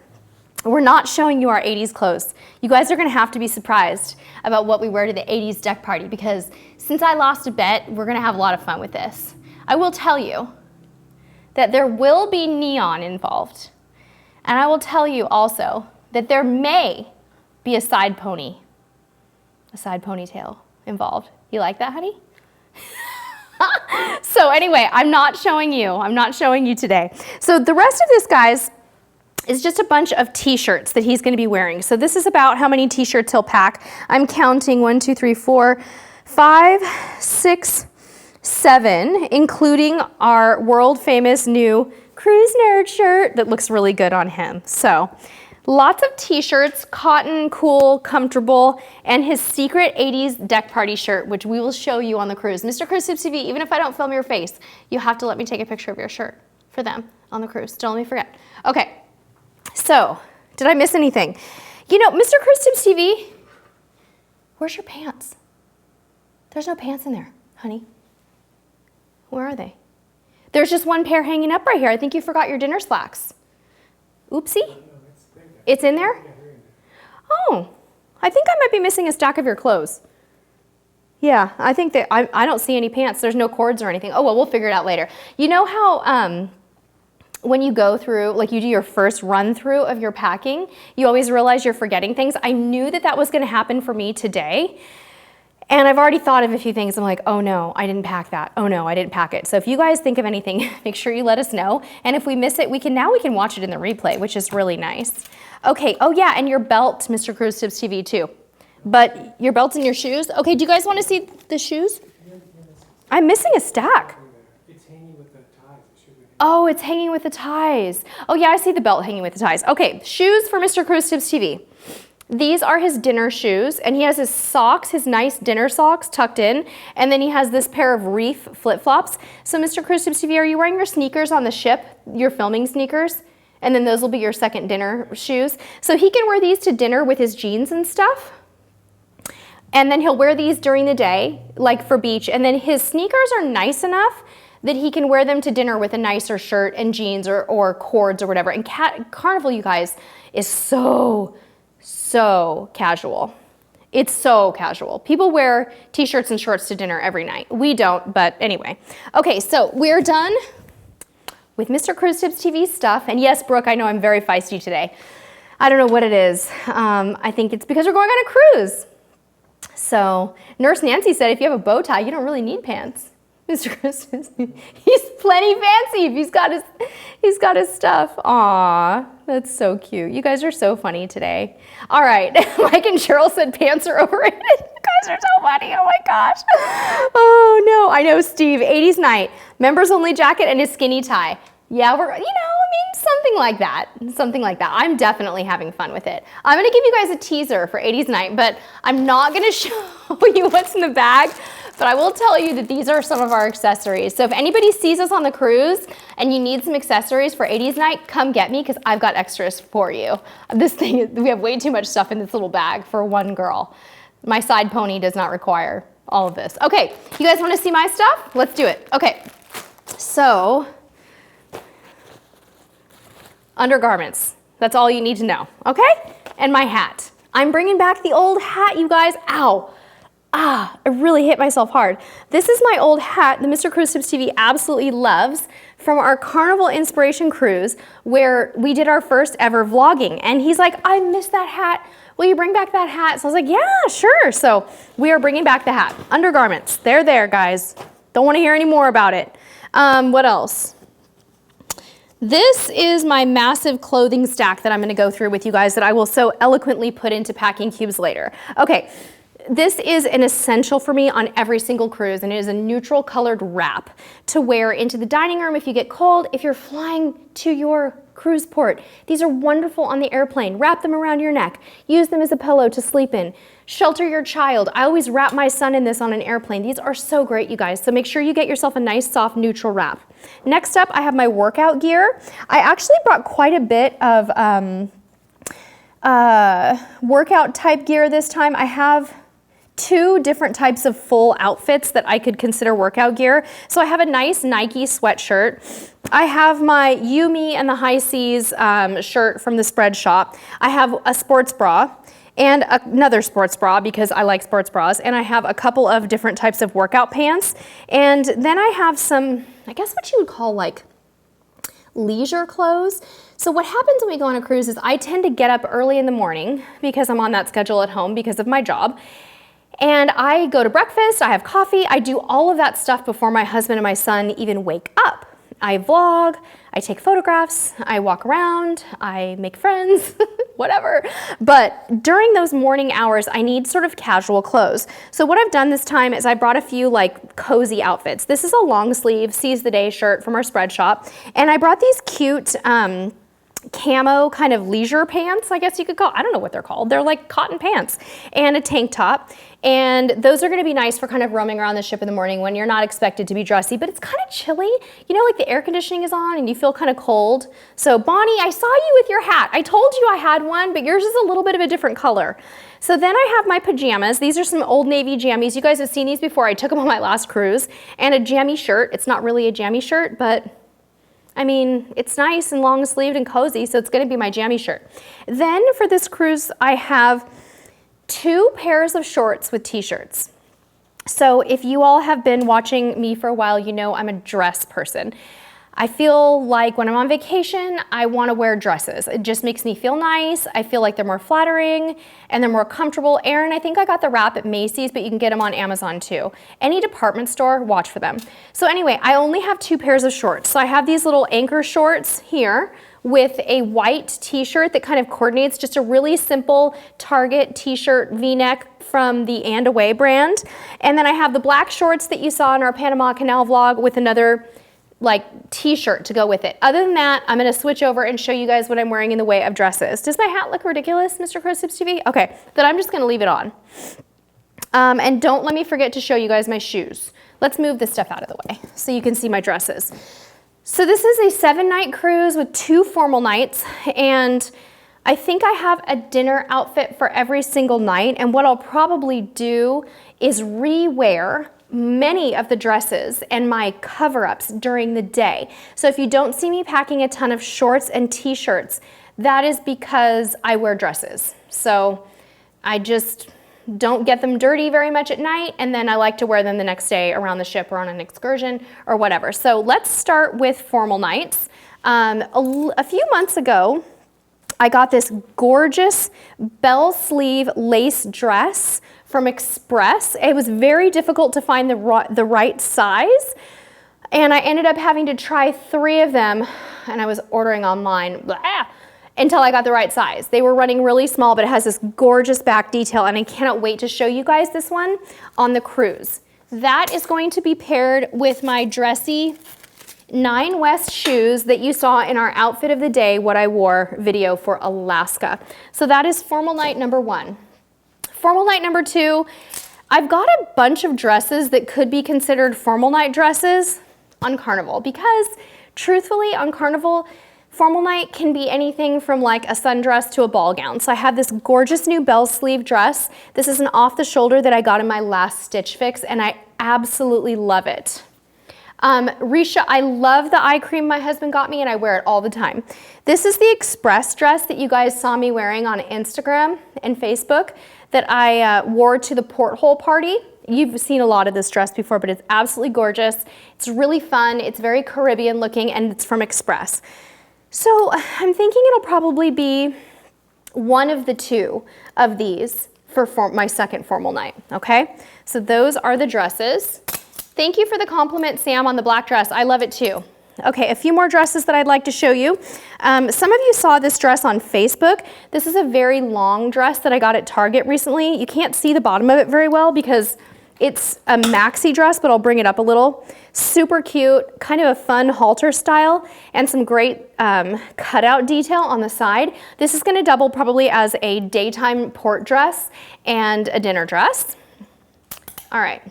We're not showing you our 80s clothes. You guys are gonna have to be surprised about what we wear to the 80s deck party, because since I lost a bet, we're gonna have a lot of fun with this. I will tell you that there will be neon involved. And I will tell you also that there may be a side ponytail involved. You like that, honey? So anyway, I'm not showing you today. So the rest of this, guys, is just a bunch of t-shirts that he's going to be wearing. So this is about how many t-shirts he'll pack. I'm counting 1, 2, 3, 4, 5, 6, 7, including our world famous new Cruise Nerd shirt that looks really good on him. So lots of t-shirts, cotton, cool, comfortable, and his secret 80s deck party shirt, which we will show you on the cruise. Mr. Cruz Tubes TV, even if I don't film your face, you have to let me take a picture of your shirt for them on the cruise. Don't let me forget. Okay. So, did I miss anything? You know, Mr. Cruz Tubes TV, where's your pants? There's no pants in there, honey. Where are they? There's just one pair hanging up right here. I think you forgot your dinner slacks. Oopsie. It's in there? Oh, I think I might be missing a stack of your clothes. Yeah, I think that I don't see any pants. There's no cords or anything. Oh, well, we'll figure it out later. You know how when you go through, like you do your first run through of your packing, you always realize you're forgetting things. I knew that that was gonna happen for me today. And I've already thought of a few things. I'm like, oh no, I didn't pack that. Oh no, I didn't pack it. So if you guys think of anything, make sure you let us know. And if we miss it, we can watch it in the replay, which is really nice. Okay, oh yeah, and your belt, Mr. Cruz Tubes TV too. But your belts and your shoes. Okay, do you guys want to see the shoes? I'm missing a stack. It's hanging with the ties. Oh, it's hanging with the ties. Oh yeah, I see the belt hanging with the ties. Okay, shoes for Mr. Cruise Tips TV. These are his dinner shoes, and he has his socks, his nice dinner socks tucked in, and then he has this pair of reef flip-flops. So Mr. Cruise Tips TV, are you wearing your sneakers on the ship, your filming sneakers? And then those will be your second dinner shoes. So he can wear these to dinner with his jeans and stuff. And then he'll wear these during the day, like for beach. And then his sneakers are nice enough that he can wear them to dinner with a nicer shirt and jeans or cords or whatever. And Carnival, you guys, is so casual. It's so casual. People wear t-shirts and shorts to dinner every night. We don't, but anyway. Okay, so we're done with Mr. Cruise Tips TV stuff. And yes, Brooke, I know I'm very feisty today. I don't know what it is. I think it's because we're going on a cruise. So Nurse Nancy said if you have a bow tie, you don't really need pants. Mr. Cruise Tips, he's plenty fancy if he's got his stuff. Aw, that's so cute. You guys are so funny today. All right, Mike and Cheryl said pants are overrated. You guys are so funny, oh my gosh. Oh no, I know Steve, 80s night, members only jacket and a skinny tie. Yeah, something like that. Something like that. I'm definitely having fun with it. I'm gonna give you guys a teaser for 80s night, but I'm not gonna show you what's in the bag, but I will tell you that these are some of our accessories. So if anybody sees us on the cruise and you need some accessories for 80s night, come get me because I've got extras for you. We have way too much stuff in this little bag for one girl. My side pony does not require all of this. Okay, you guys wanna see my stuff? Let's do it. Okay, so, undergarments. That's all you need to know, okay? And my hat. I'm bringing back the old hat, you guys. Ow. I really hit myself hard. This is my old hat that Mr. Cruise Tips TV absolutely loves from our Carnival Inspiration Cruise where we did our first ever vlogging. And he's like, I miss that hat. Will you bring back that hat? So I was like, yeah, sure. So we are bringing back the hat. Undergarments. They're there, guys. Don't want to hear any more about it. What else? This is my massive clothing stack that I'm gonna go through with you guys that I will so eloquently put into packing cubes later. Okay, this is an essential for me on every single cruise, and it is a neutral colored wrap to wear into the dining room if you get cold, if you're flying to your cruise port. These are wonderful on the airplane. Wrap them around your neck. Use them as a pillow to sleep in. Shelter your child. I always wrap my son in this on an airplane. These are so great, you guys. So make sure you get yourself a nice, soft, neutral wrap. Next up, I have my workout gear. I actually brought quite a bit of workout type gear this time. I have two different types of full outfits that I could consider workout gear. So I have a nice Nike sweatshirt. I have my Yumi and the High Seas shirt from the Spread Shop. I have a sports bra and another sports bra because I like sports bras. And I have a couple of different types of workout pants. And then I have some, I guess what you would call like leisure clothes. So what happens when we go on a cruise is I tend to get up early in the morning because I'm on that schedule at home because of my job. And I go to breakfast, I have coffee, I do all of that stuff before my husband and my son even wake up. I vlog, I take photographs, I walk around, I make friends, whatever. But during those morning hours, I need sort of casual clothes. So what I've done this time is I brought a few like cozy outfits. This is a long sleeve, seize the day shirt from our Spread Shop. And I brought these cute camo kind of leisure pants, I guess you could call. I don't know what they're called. They're like cotton pants and a tank top. And those are gonna be nice for kind of roaming around the ship in the morning when you're not expected to be dressy, but it's kind of chilly. You know, like the air conditioning is on and you feel kind of cold. So Bonnie, I saw you with your hat. I told you I had one, but yours is a little bit of a different color. So then I have my pajamas. These are some Old Navy jammies. You guys have seen these before. I took them on my last cruise. And a jammy shirt. It's not really a jammy shirt, but I mean, it's nice and long sleeved and cozy, so it's gonna be my jammy shirt. Then for this cruise, I have 2 pairs of shorts with t-shirts. So if you all have been watching me for a while, you know I'm a dress person. I feel like when I'm on vacation, I wanna wear dresses. It just makes me feel nice. I feel like they're more flattering and they're more comfortable. Aaron, I think I got the wrap at Macy's, but you can get them on Amazon too. Any department store, watch for them. So anyway, I only have 2 pairs of shorts. So I have these little anchor shorts here with a white t-shirt that kind of coordinates, just a really simple Target t-shirt v-neck from the And Away brand. And then I have the black shorts that you saw in our Panama Canal vlog with another like t-shirt to go with it. Other than that, I'm gonna switch over and show you guys what I'm wearing in the way of dresses. Does my hat look ridiculous, Mr. Crows Tips TV? Okay, then I'm just gonna leave it on. And don't let me forget to show you guys my shoes. Let's move this stuff out of the way so you can see my dresses. So this is a 7-night cruise with 2 formal nights, and I think I have a dinner outfit for every single night, and what I'll probably do is rewear many of the dresses and my cover-ups during the day. So if you don't see me packing a ton of shorts and t-shirts, that is because I wear dresses. So I just don't get them dirty very much at night, and then I like to wear them the next day around the ship or on an excursion or whatever. So let's start with formal nights. A few months ago, I got this gorgeous bell sleeve lace dress from Express. It was very difficult to find the right size, and I ended up having to try 3 of them, and I was ordering online until I got the right size. They were running really small, but it has this gorgeous back detail, and I cannot wait to show you guys this one on the cruise. That is going to be paired with my dressy 9 West shoes that you saw in our outfit of the day, what I wore video for Alaska. So that is formal night number 1. Formal night number 2, I've got a bunch of dresses that could be considered formal night dresses on Carnival, because truthfully on Carnival, formal night can be anything from like a sundress to a ball gown. So I have this gorgeous new bell sleeve dress. This is an off the shoulder that I got in my last Stitch Fix, and I absolutely love it. Risha, I love the eye cream my husband got me, and I wear it all the time. This is the Express dress that you guys saw me wearing on Instagram and Facebook that I wore to the porthole party. You've seen a lot of this dress before, but it's absolutely gorgeous. It's really fun. It's very Caribbean looking, and it's from Express. So I'm thinking it'll probably be one of the 2 of these for my second formal night, okay? So those are the dresses. Thank you for the compliment, Sam, on the black dress. I love it too. Okay, a few more dresses that I'd like to show you. Some of you saw this dress on Facebook. This is a very long dress that I got at Target recently. You can't see the bottom of it very well because it's a maxi dress, but I'll bring it up a little. Super cute, kind of a fun halter style, and some great cutout detail on the side. This is gonna double probably as a daytime port dress and a dinner dress. All right.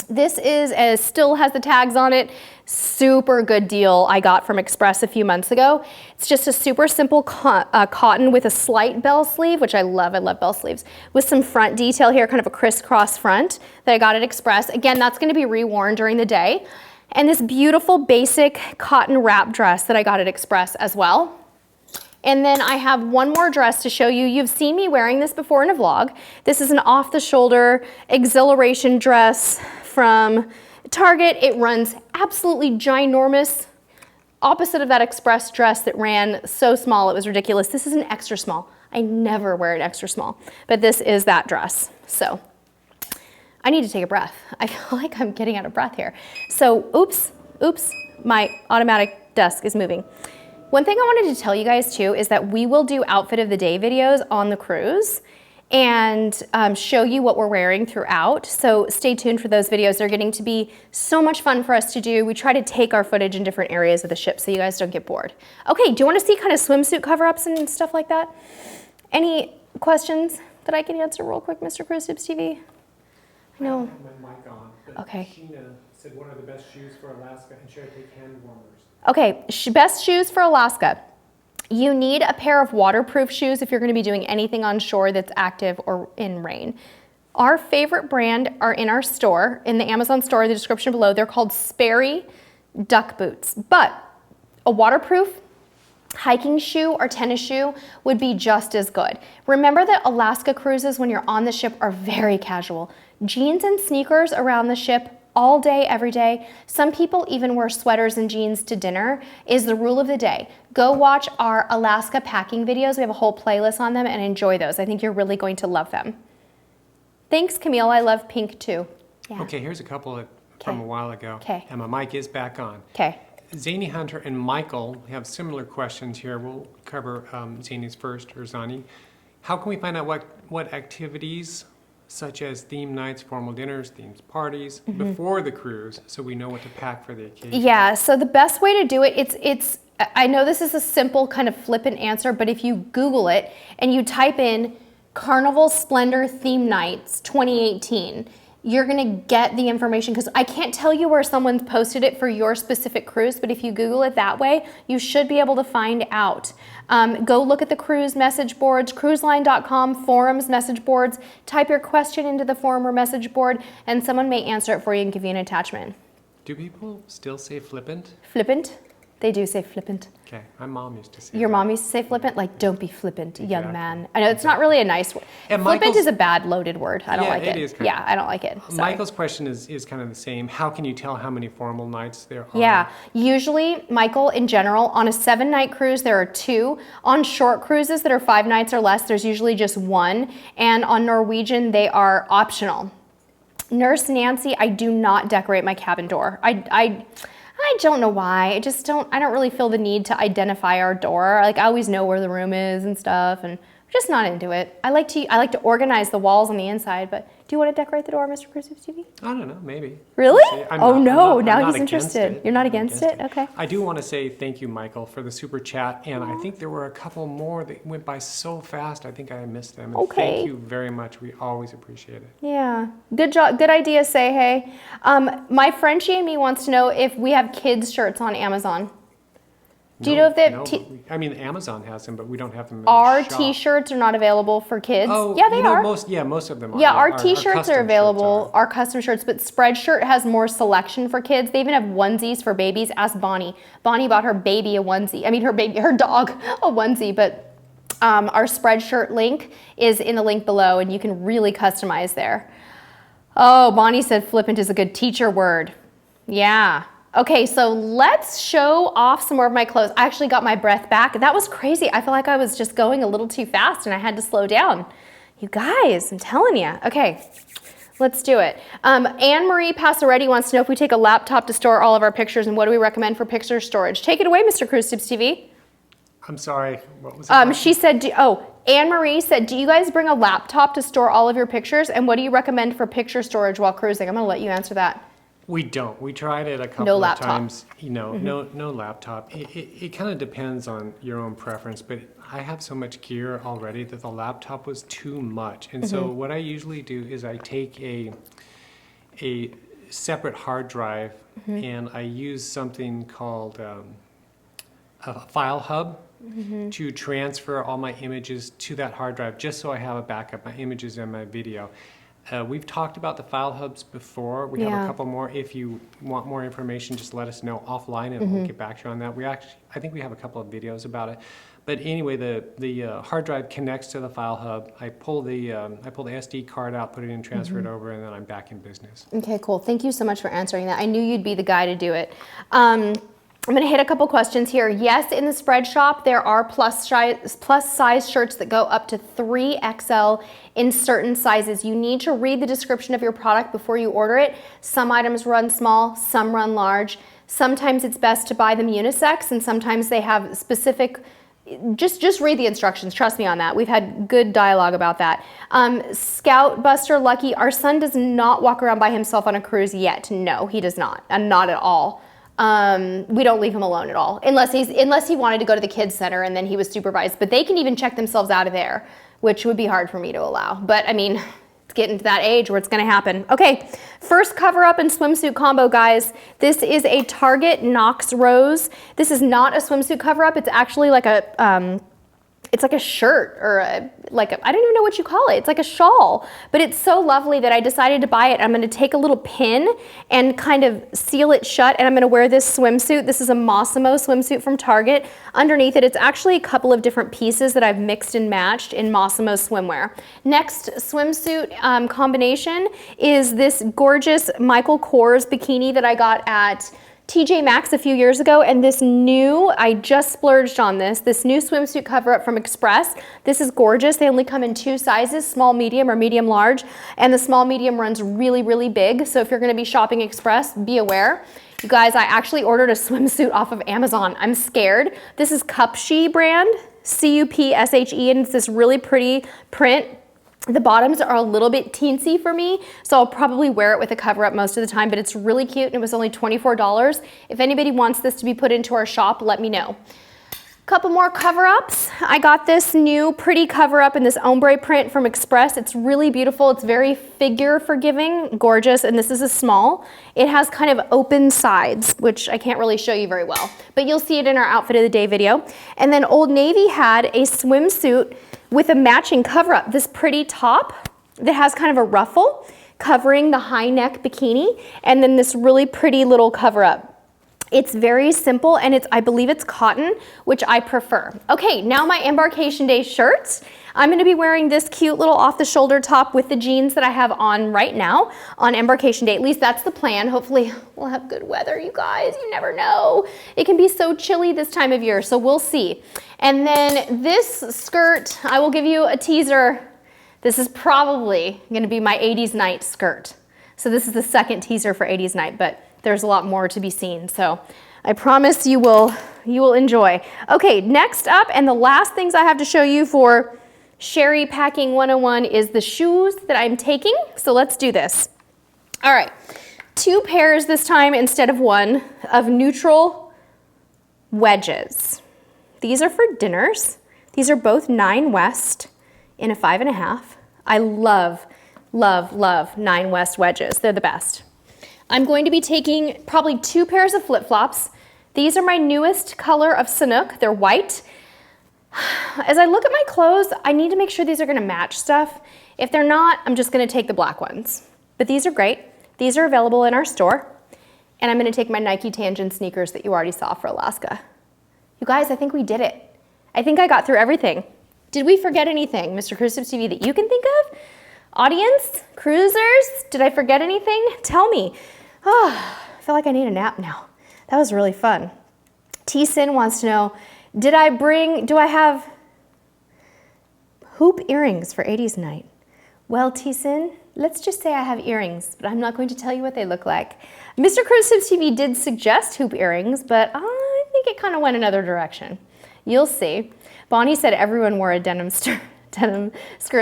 This is still has the tags on it. Super good deal I got from Express a few months ago. It's just a super simple cotton with a slight bell sleeve, which I love bell sleeves, with some front detail here, kind of a crisscross front that I got at Express. Again, that's gonna be reworn during the day. And this beautiful basic cotton wrap dress that I got at Express as well. And then I have one more dress to show you. You've seen me wearing this before in a vlog. This is an off-the-shoulder exhilaration dress from Target. It runs absolutely ginormous, opposite of that Express dress that ran so small it was ridiculous. This is an extra small. I never wear an extra small, but this is that dress. So I need to take a breath. I feel like I'm getting out of breath here. So oops, my automatic desk is moving. One thing I wanted to tell you guys too is that we will do outfit of the day videos on the cruise and show you what we're wearing throughout. So stay tuned for those videos. They're getting to be so much fun for us to do. We try to take our footage in different areas of the ship so you guys don't get bored. Okay, do you want to see kind of swimsuit cover-ups and stuff like that? Any questions that I can answer real quick, Mr. Crows Tips TV? I know. I have my mic on, but okay. Sheena said what are the best shoes for Alaska, and should I take hand warmers? Okay, best shoes for Alaska. You need a pair of waterproof shoes if you're going to be doing anything on shore that's active or in rain. Our favorite brand are in our store, in the Amazon store, the description below. They're called Sperry duck boots. But a waterproof hiking shoe or tennis shoe would be just as good. Remember that Alaska cruises when you're on the ship are very casual. Jeans and sneakers around the ship all day, every day. Some people even wear sweaters and jeans to dinner is the rule of the day. Go watch our Alaska packing videos. We have a whole playlist on them and enjoy those. I think you're really going to love them. Thanks, Camille. I love pink too. Yeah. Okay, here's a couple from a while ago. Okay. And my mic is back on. Okay. Zany Hunter and Michael have similar questions here. We'll cover Zany's first, or Zani. How can we find out what activities, such as theme nights, formal dinners, themed parties, before the cruise, so we know what to pack for the occasion? Yeah, so the best way to do it, it's I know this is a simple kind of flippant answer, but if you Google it and you type in Carnival Splendor Theme Nights 2018, you're gonna get the information, because I can't tell you where someone's posted it for your specific cruise, but if you Google it that way, you should be able to find out. Go look at the cruise message boards, cruiseline.com, forums, message boards, type your question into the forum or message board, and someone may answer it for you and give you an attachment. Do people still say flippant? Flippant? They do say flippant. Okay, my mom used to say Your that. mom used to say flippant? Like, don't be flippant, young man. I know it's not really a nice word. Flippant is a bad loaded word. I don't like it. It is yeah, I don't like it. Sorry. Michael's question is kind of the same. How can you tell how many formal nights there are? Yeah, usually, Michael, in general, on a 7-night cruise, there are 2. On short cruises that are 5 nights or less, there's usually just 1. And on Norwegian, they are optional. Nurse Nancy, I do not decorate my cabin door. I don't know why. I don't really feel the need to identify our door. Like, I always know where the room is and stuff, and I'm just not into it. I like to organize the walls on the inside, but do you want to decorate the door, Mr. Cruise Tips TV? I don't know, maybe. Really? I'm now he's interested. You're not against it? Okay. I do want to say thank you, Michael, for the super chat, and I think there were a couple more that went by so fast, I think I missed them. And okay. Thank you very much. We always appreciate it. Yeah. Good job. Good idea, Say Hey. My Frenchie and me wants to know if we have kids' shirts on Amazon. Do you know if they have I mean, Amazon has them, but we don't have them in our the shop. T-shirts are not available for kids. Oh, yeah, they are. Most of them are. Yeah, our T-shirts are available, our custom shirts, but Spreadshirt has more selection for kids. They even have onesies for babies. Ask Bonnie. Bonnie bought her baby a onesie. I mean, her dog a onesie, but our Spreadshirt link is in the link below, and you can really customize there. Oh, Bonnie said flippant is a good teacher word. Yeah. Okay, so let's show off some more of my clothes. I actually got my breath back. That was crazy. I feel like I was just going a little too fast and I had to slow down. You guys, I'm telling you. Okay, let's do it. Anne-Marie Passaretti wants to know if we take a laptop to store all of our pictures, and what do we recommend for picture storage? Take it away, Mr. Cruise Tips TV. I'm sorry, what was it? She said, Anne-Marie said, do you guys bring a laptop to store all of your pictures, and what do you recommend for picture storage while cruising? I'm gonna let you answer that. We don't. We tried it a couple of times. No laptop. It kind of depends on your own preference, but I have so much gear already that the laptop was too much. And so what I usually do is I take a separate hard drive and I use something called a file hub to transfer all my images to that hard drive, just so I have a backup, my images and my video. We've talked about the file hubs before. We have a couple more. If you want more information, just let us know offline and we'll get back to you on that. I think we have a couple of videos about it. But anyway, the hard drive connects to the file hub. I pull the SD card out, put it in, transfer it over, and then I'm back in business. Okay, cool. Thank you so much for answering that. I knew you'd be the guy to do it. I'm going to hit a couple questions here. Yes, in the spread shop, there are plus size shirts that go up to 3XL in certain sizes. You need to read the description of your product before you order it. Some items run small, some run large. Sometimes it's best to buy them unisex, and sometimes they have specific. Just read the instructions. Trust me on that. We've had good dialogue about that. Scout Buster Lucky, our son does not walk around by himself on a cruise yet. No, he does not, and not at all. We don't leave him alone at all, unless he wanted to go to the kids center and then he was supervised. But they can even check themselves out of there, which would be hard for me to allow. But I mean, it's getting to that age where it's going to happen. Okay, first cover up and swimsuit combo, guys. This is a Target Knox Rose. This is not a swimsuit cover up. It's actually like a it's like a shirt or I don't even know what you call it. It's like a shawl, but it's so lovely that I decided to buy it. I'm gonna take a little pin and kind of seal it shut, and I'm gonna wear this swimsuit. This is a Mossimo swimsuit from Target. Underneath it, it's actually a couple of different pieces that I've mixed and matched in Mossimo swimwear. Next swimsuit combination is this gorgeous Michael Kors bikini that I got at TJ Maxx a few years ago, and this new, I just splurged on this new swimsuit cover up from Express. This is gorgeous. They only come in 2 sizes, small, medium, or medium large, and the small medium runs really, really big. So if you're gonna be shopping Express, be aware. You guys, I actually ordered a swimsuit off of Amazon. I'm scared. This is Cupshe brand, C-U-P-S-H-E, and it's this really pretty print. The bottoms are a little bit teensy for me, so I'll probably wear it with a cover up most of the time, but it's really cute and it was only $24. If anybody wants this to be put into our shop, let me know. Couple more cover-ups. I got this new pretty cover-up in this ombre print from Express. It's really beautiful. It's very figure forgiving, gorgeous, and this is a small. It has kind of open sides, which I can't really show you very well, but you'll see it in our outfit of the day video. And then Old Navy had a swimsuit with a matching cover-up, this pretty top that has kind of a ruffle covering the high neck bikini, and then this really pretty little cover-up. It's very simple and I believe it's cotton, which I prefer. Okay, now my embarkation day shirts. I'm gonna be wearing this cute little off the shoulder top with the jeans that I have on right now on embarkation day. At least that's the plan. Hopefully we'll have good weather, you guys. You never know. It can be so chilly this time of year, so we'll see. And then this skirt, I will give you a teaser. This is probably gonna be my 80s night skirt. So this is the second teaser for 80s night, but there's a lot more to be seen. So I promise you will enjoy. Okay, next up, and the last things I have to show you for Sherry Packing 101 is the shoes that I'm taking. So let's do this. All right, 2 pairs this time instead of 1 of neutral wedges. These are for dinners. These are both 9 West in a 5.5. I love, love, love 9 West wedges. They're the best. I'm going to be taking probably 2 pairs of flip-flops. These are my newest color of Sanook. They're white. As I look at my clothes, I need to make sure these are gonna match stuff. If they're not, I'm just gonna take the black ones. But these are great. These are available in our store. And I'm gonna take my Nike Tangent sneakers that you already saw for Alaska. You guys, I think we did it. I think I got through everything. Did we forget anything, Mr. Cruise Tips TV, that you can think of? Audience, cruisers, did I forget anything? Tell me. Oh, I feel like I need a nap now. That was really fun. T-Sin wants to know, do I have hoop earrings for 80s night? Well, T-Sin, let's just say I have earrings, but I'm not going to tell you what they look like. Mr. Cruise Tips TV did suggest hoop earrings, but I think it kind of went another direction. You'll see. Bonnie said everyone wore a denim skirt in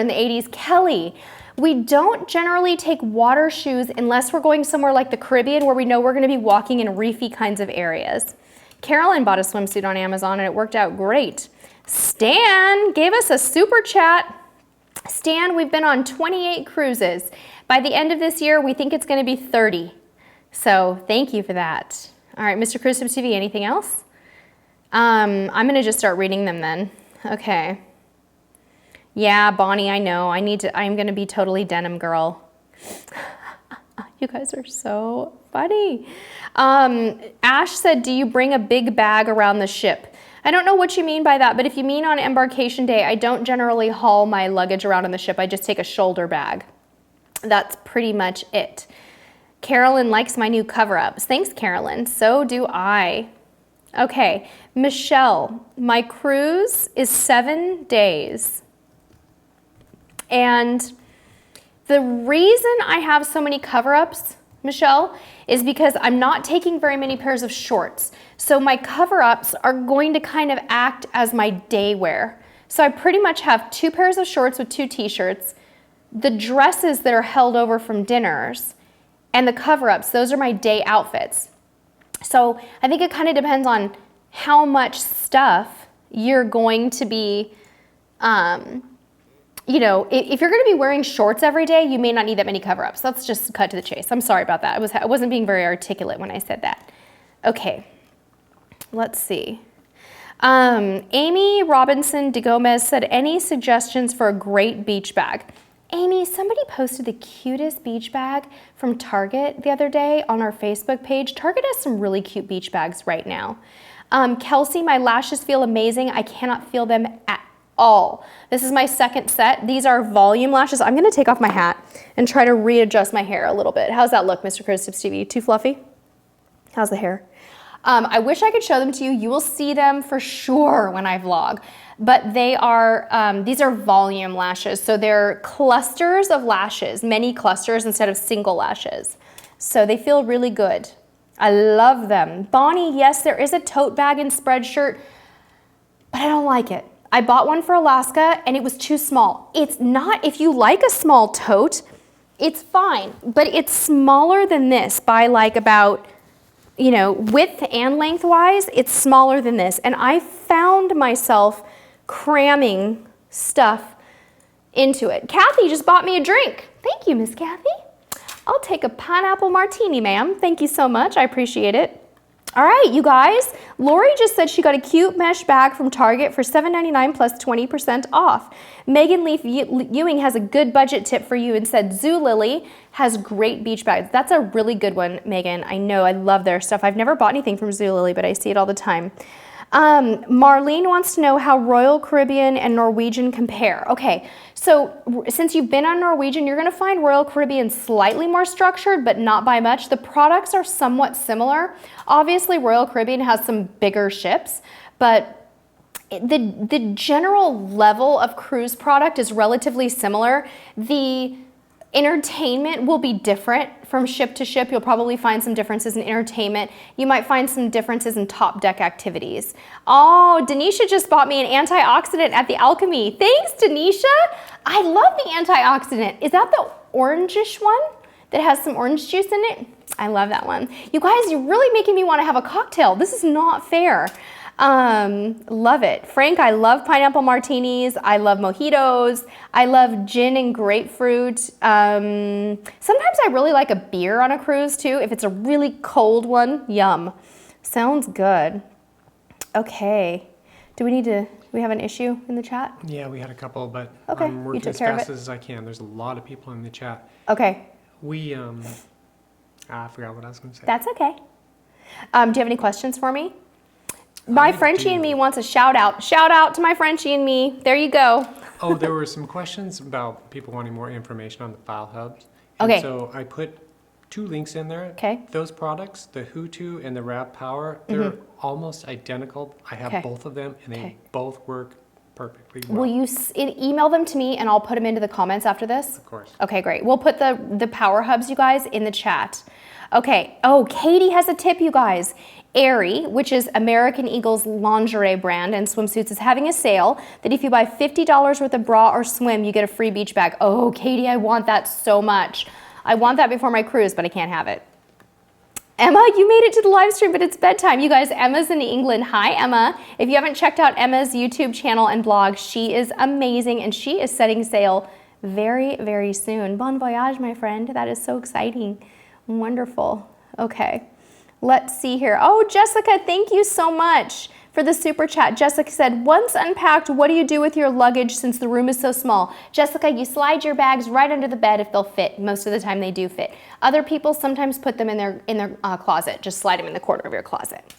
the 80s. Kelly, we don't generally take water shoes unless we're going somewhere like the Caribbean where we know we're going to be walking in reefy kinds of areas. Carolyn bought a swimsuit on Amazon and it worked out great. Stan gave us a super chat. Stan, we've been on 28 cruises. By the end of this year, we think it's going to be 30. So thank you for that. All right, Mr. Cruise Tips TV, anything else? I'm going to just start reading them then. Okay. Yeah, Bonnie, I know. I'm gonna be totally denim girl. You guys are so funny. Ash said, do you bring a big bag around the ship? I don't know what you mean by that, but if you mean on embarkation day, I don't generally haul my luggage around on the ship. I just take a shoulder bag. That's pretty much it. Carolyn likes my new cover-ups. Thanks, Carolyn. So do I. Okay, Michelle, my cruise is 7 days. And the reason I have so many cover-ups, Michelle, is because I'm not taking very many pairs of shorts. So my cover-ups are going to kind of act as my day wear. So I pretty much have 2 pairs of shorts with 2 t-shirts, the dresses that are held over from dinners, and the cover-ups. Those are my day outfits. So I think it kind of depends on how much stuff you're going to be, you know, if you're going to be wearing shorts every day, you may not need that many cover-ups. Let's just cut to the chase. I'm sorry about that. I wasn't being very articulate when I said that. Okay, let's see. Amy Robinson de Gomez said, any suggestions for a great beach bag? Amy, somebody posted the cutest beach bag from Target the other day on our Facebook page. Target has some really cute beach bags right now. Kelsey, my lashes feel amazing. I cannot feel them at all. This is my second set. These are volume lashes. I'm gonna take off my hat and try to readjust my hair a little bit. How's that look, Mr. Cruise Tips TV? Too fluffy? How's the hair? I wish I could show them to you. You will see them for sure when I vlog. But they are, these are volume lashes. So they're clusters of lashes, many clusters instead of single lashes. So they feel really good. I love them. Bonnie, yes, there is a tote bag and Spreadshirt, but I don't like it. I bought one for Alaska and it was too small. It's not, if you like a small tote, it's fine, but it's smaller than this by like about, you know, width and lengthwise, it's smaller than this. And I found myself cramming stuff into it. Kathy just bought me a drink. Thank you, Miss Kathy. I'll take a pineapple martini, ma'am. Thank you so much. I appreciate it. All right, you guys. Lori just said she got a cute mesh bag from Target for $7.99 plus 20% off. Megan Leaf Ewing has a good budget tip for you and said Zoo Lily has great beach bags. That's a really good one, Megan. I know, I love their stuff. I've never bought anything from Zoo Lily, but I see it all the time. Marlene wants to know how Royal Caribbean and Norwegian compare. Okay, so since you've been on Norwegian, you're gonna find Royal Caribbean slightly more structured, but not by much. The products are somewhat similar. Obviously, Royal Caribbean has some bigger ships, but the general level of cruise product is relatively similar. The entertainment will be different from ship to ship. You'll probably find some differences in entertainment. You might find some differences in top deck activities. Oh, Denisha just bought me an antioxidant at the Alchemy. Thanks, Denisha. I love the antioxidant. Is that the orangish one that has some orange juice in it? I love that one. You guys, you're really making me want to have a cocktail. This is not fair. Love it. Frank, I love pineapple martinis. I love mojitos. I love gin and grapefruit. Sometimes I really like a beer on a cruise too. If it's a really cold one, yum. Sounds good. Okay. Do we have an issue in the chat? Yeah, we had a couple, but okay. I'm working as fast as I can. There's a lot of people in the chat. Okay. We, I forgot what I was going to say. That's okay. Do you have any questions for me? My Frenchie and me wants a shout out. Shout out to my Frenchie and me. There you go. Oh, there were some questions about people wanting more information on the file hubs. Okay. So I put 2 links in there. Okay. Those products, the Hutu and the Rap Power, they're almost identical. I have both of them, and they both work perfectly well. Will you email them to me, and I'll put them into the comments after this? Of course. Okay, great. We'll put the power hubs, you guys, in the chat. Okay. Oh, Katie has a tip, you guys. Aerie, which is American Eagle's lingerie brand and swimsuits, is having a sale that if you buy $50 worth of bra or swim, you get a free beach bag. Oh, Katie, I want that so much. I want that before my cruise, but I can't have it. Emma, you made it to the live stream, but it's bedtime. You guys, Emma's in England. Hi, Emma. If you haven't checked out Emma's YouTube channel and blog, she is amazing, and she is setting sail very, very soon. Bon voyage, my friend. That is so exciting. Wonderful. Okay. Let's see here. Oh, Jessica, thank you so much for the super chat. Jessica said, once unpacked, what do you do with your luggage since the room is so small? Jessica, you slide your bags right under the bed if they'll fit. Most of the time they do fit. Other people sometimes put them in their closet. Just slide them in the corner of your closet.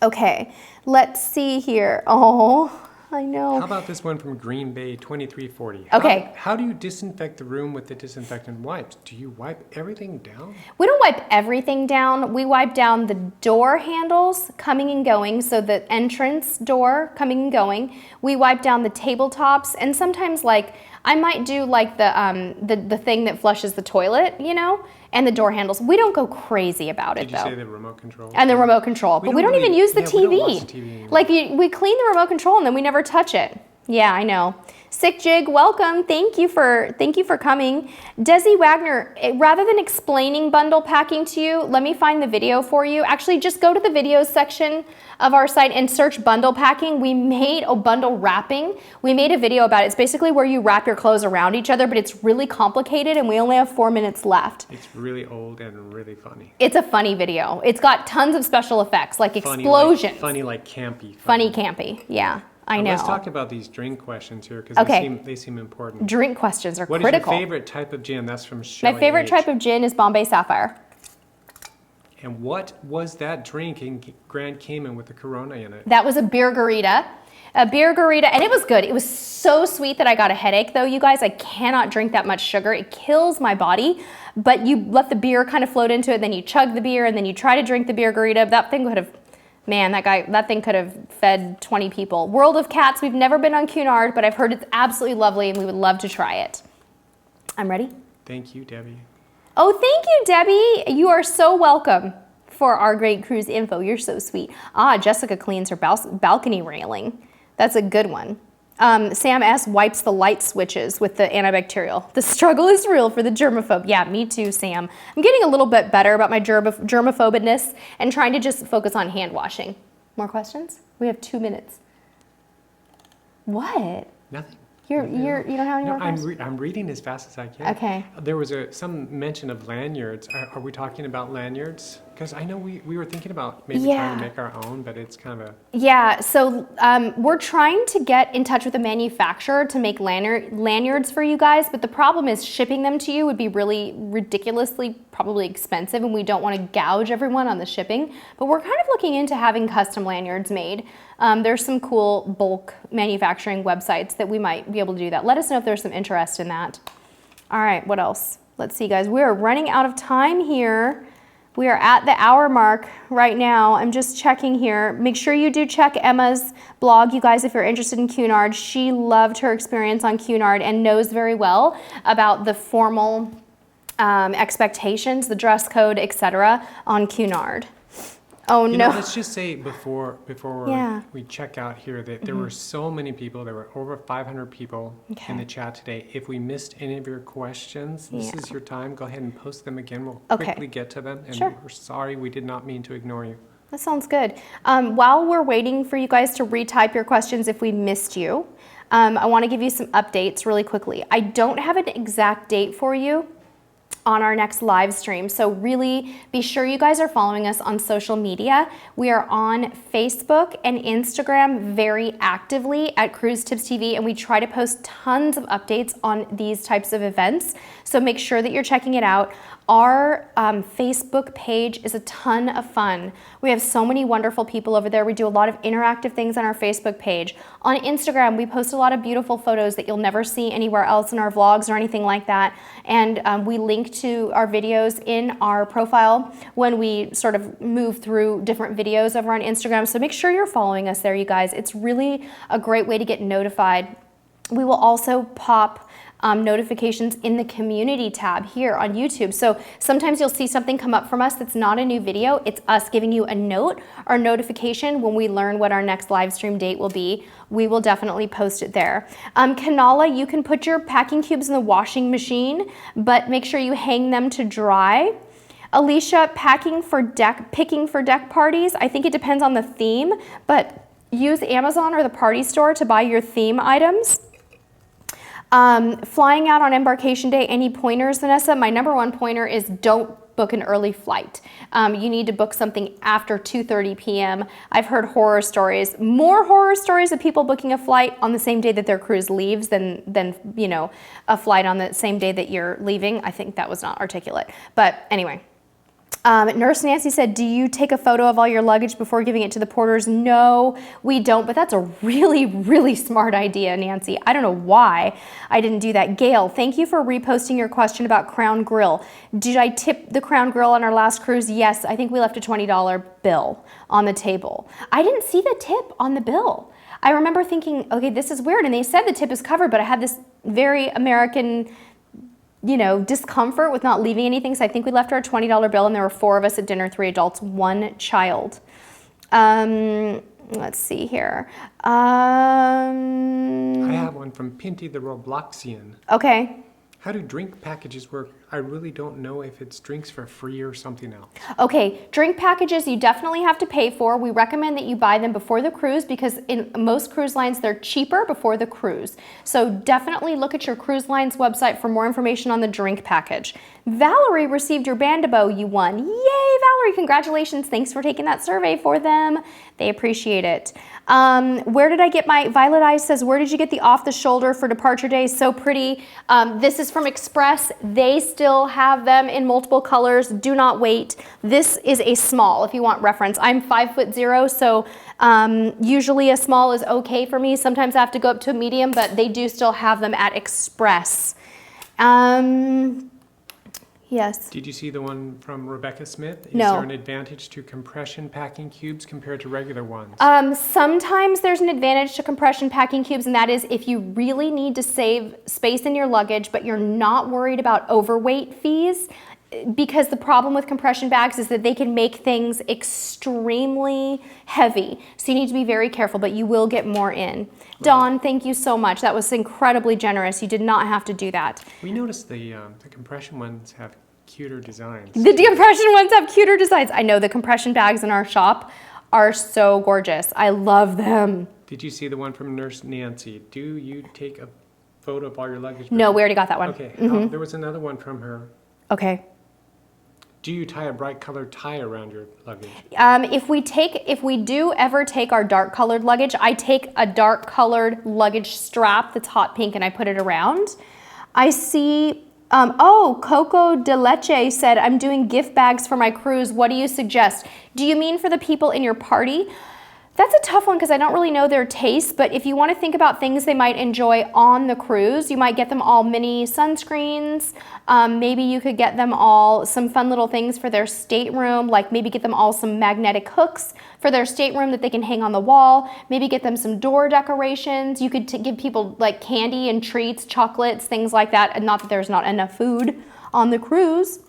Okay, let's see here. Oh, I know. How about this one from Green Bay 2340? Okay. How do you disinfect the room with the disinfectant wipes? Do you wipe everything down? We don't wipe everything down. We wipe down the door handles coming and going, so the entrance door coming and going. We wipe down the tabletops, and sometimes like I might do like the thing that flushes the toilet, you know, and the door handles. We don't go crazy about it though. Did you say the remote control? And the remote control, but we don't even use the TV. We don't watch the TV anymore. Like we clean the remote control and then we never touch it. Yeah, I know. Sick Jig, welcome. Thank you for coming. Desi Wagner, rather than explaining bundle packing to you, let me find the video for you. Actually, just go to the videos section of our site and search bundle packing. We made bundle wrapping. We made a video about it. It's basically where you wrap your clothes around each other, but it's really complicated and we only have 4 minutes left. It's really old and really funny. It's a funny video. It's got tons of special effects, like explosions. Funny like campy. Funny campy, yeah. I know. Let's talk about these drink questions here because they seem important. Drink questions are critical. What is your favorite type of gin? That's from Shelley My favorite type of gin is Bombay Sapphire. And what was that drink in Grand Cayman with the Corona in it? That was a beer garita. A beer garita, and it was good. It was so sweet that I got a headache though, you guys. I cannot drink that much sugar. It kills my body. But you let the beer kind of float into it, then you chug the beer, and then you try to drink the beer garita. That thing could have... Man, that thing could have fed 20 people. World of Cats, we've never been on Cunard, but I've heard it's absolutely lovely and we would love to try it. I'm ready. Thank you, Debbie. Oh, thank you, Debbie. You are so welcome for our great cruise info. You're so sweet. Ah, Jessica cleans her balcony railing. That's a good one. Sam S. wipes the light switches with the antibacterial. The struggle is real for the germaphobe. Yeah, me too, Sam. I'm getting a little bit better about my germaphobedness and trying to just focus on hand washing. More questions? We have 2 minutes. What? Nothing. You don't have any more questions? I'm reading as fast as I can. Okay. There was some mention of lanyards. Are we talking about lanyards? Because I know we were thinking about maybe trying to make our own, but it's kind of a... Yeah, so we're trying to get in touch with a manufacturer to make lanyards for you guys, but the problem is shipping them to you would be really ridiculously probably expensive, and we don't want to gouge everyone on the shipping, but we're kind of looking into having custom lanyards made. There's some cool bulk manufacturing websites that we might be able to do that. Let us know if there's some interest in that. All right, what else? Let's see, guys. We are running out of time here. We are at the hour mark right now. I'm just checking here. Make sure you do check Emma's blog, you guys, if you're interested in Cunard. She loved her experience on Cunard and knows very well about the formal expectations, the dress code, etc. on Cunard. Oh, no. Let's just say before we check out here that there were so many people. There were over 500 people in the chat today. If we missed any of your questions, this is your time. Go ahead and post them again. We'll quickly get to them. And we're sorry, we did not mean to ignore you. That sounds good. While we're waiting for you guys to retype your questions if we missed you, I want to give you some updates really quickly. I don't have an exact date for you on our next live stream. So really be sure you guys are following us on social media. We are on Facebook and Instagram very actively at Cruise Tips TV, and we try to post tons of updates on these types of events. So make sure that you're checking it out. Our Facebook page is a ton of fun. We have so many wonderful people over there. We do a lot of interactive things on our Facebook page. On Instagram, we post a lot of beautiful photos that you'll never see anywhere else in our vlogs or anything like that. And we link to our videos in our profile when we sort of move through different videos over on Instagram. So make sure you're following us there, you guys. It's really a great way to get notified. We will also pop notifications in the community tab here on YouTube. So sometimes you'll see something come up from us that's not a new video. It's us giving you a note or notification when we learn what our next live stream date will be. We will definitely post it there. Kanala, you can put your packing cubes in the washing machine, but make sure you hang them to dry. Alicia, picking for deck parties. I think it depends on the theme, but use Amazon or the party store to buy your theme items. Flying out on embarkation day, any pointers, Vanessa? My number one pointer is don't book an early flight. You need to book something after 2:30 p.m. I've heard horror stories, more horror stories of people booking a flight on the same day that their cruise leaves than you know, a flight on the same day that you're leaving. I think that was not articulate, but anyway. Nurse Nancy said, do you take a photo of all your luggage before giving it to the porters? No, we don't, but that's a really, really smart idea, Nancy. I don't know why I didn't do that. Gail, thank you for reposting your question about Crown Grill. Did I tip the Crown Grill on our last cruise? Yes, I think we left a $20 bill on the table. I didn't see the tip on the bill. I remember thinking, okay, this is weird, and they said the tip is covered, but I had this very American, you know, discomfort with not leaving anything. So I think we left our $20 bill, and there were 4 of us at dinner, 3 adults, 1 child. Let's see here. I have one from Pinty the Robloxian. Okay. How do drink packages work? I really don't know if it's drinks for free or something else. Okay, drink packages you definitely have to pay for. We recommend that you buy them before the cruise because in most cruise lines, they're cheaper before the cruise. So definitely look at your cruise line's website for more information on the drink package. Valerie received your Bandabo you won. Yay, Valerie, congratulations. Thanks for taking that survey for them. They appreciate it. Where did I get my, Violet Eyes says, where did you get the off the shoulder for departure days? So pretty. This is from Express. They still have them in multiple colors. Do not wait. This is a small if you want reference. I'm 5'0", so usually a small is okay for me. Sometimes I have to go up to a medium, but they do still have them at Express. Yes. Did you see the one from Rebecca Smith? Is No. there an advantage to compression packing cubes compared to regular ones? Sometimes there's an advantage to compression packing cubes, and that is if you really need to save space in your luggage, but you're not worried about overweight fees. because the problem with compression bags is that they can make things extremely heavy. So you need to be very careful, but you will get more in. Dawn, thank you so much. That was incredibly generous. You did not have to do that. We noticed the compression ones have cuter designs. The decompression ones have cuter designs. I know the compression bags in our shop are so gorgeous. I love them. Did you see the one from Nurse Nancy? Do you take a photo of all your luggage? No, we already got that one. Okay, there was another one from her. Okay. Do you tie a bright colored tie around your luggage? If we do ever take our dark colored luggage, I take a dark colored luggage strap that's hot pink and I put it around. I see, Coco de Leche said, I'm doing gift bags for my cruise. What do you suggest? Do you mean for the people in your party? That's a tough one because I don't really know their taste, but if you want to think about things they might enjoy on the cruise, you might get them all mini sunscreens. Maybe you could get them all some fun little things for their stateroom, like maybe get them all some magnetic hooks for their stateroom that they can hang on the wall. Maybe get them some door decorations. You could give people like candy and treats, chocolates, things like that. And not that there's not enough food on the cruise,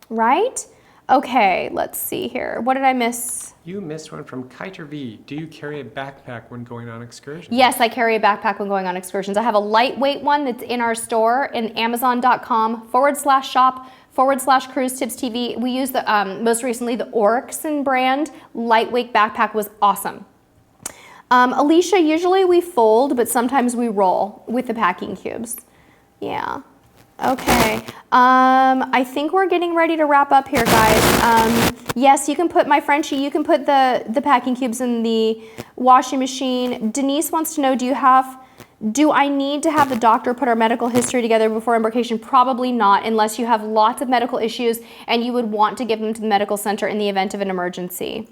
right? Okay, let's see here. What did I miss? You missed one from Kiter V. Do you carry a backpack when going on excursions? Yes, I carry a backpack when going on excursions. I have a lightweight one that's in our store in amazon.com/shop/cruise tips TV. We use the most recently the Oryxen brand lightweight backpack was awesome. Alicia, usually we fold, but sometimes we roll with the packing cubes. Yeah. Okay, I think we're getting ready to wrap up here, guys. Yes, you can put, my Frenchie, you can put the packing cubes in the washing machine. Denise wants to know, do I need to have the doctor put our medical history together before embarkation? Probably not, unless you have lots of medical issues and you would want to give them to the medical center in the event of an emergency.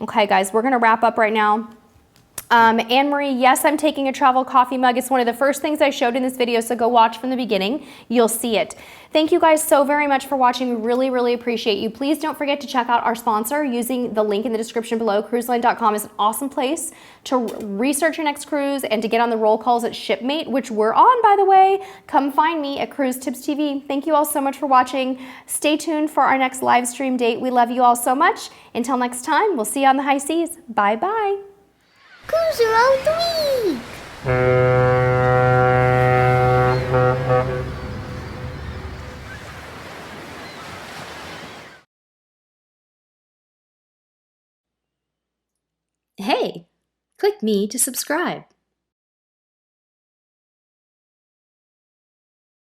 Okay, guys, we're gonna wrap up right now. Anne-Marie, yes, I'm taking a travel coffee mug. It's one of the first things I showed in this video, so go watch from the beginning. You'll see it. Thank you guys so very much for watching. We really, really appreciate you. Please don't forget to check out our sponsor using the link in the description below. Cruiseline.com is an awesome place to research your next cruise and to get on the roll calls at Shipmate, which we're on, by the way. Come find me at Cruise Tips TV. Thank you all so much for watching. Stay tuned for our next live stream date. We love you all so much. Until next time, we'll see you on the high seas. Bye-bye. Cruiser of the week! Hey, click me to subscribe.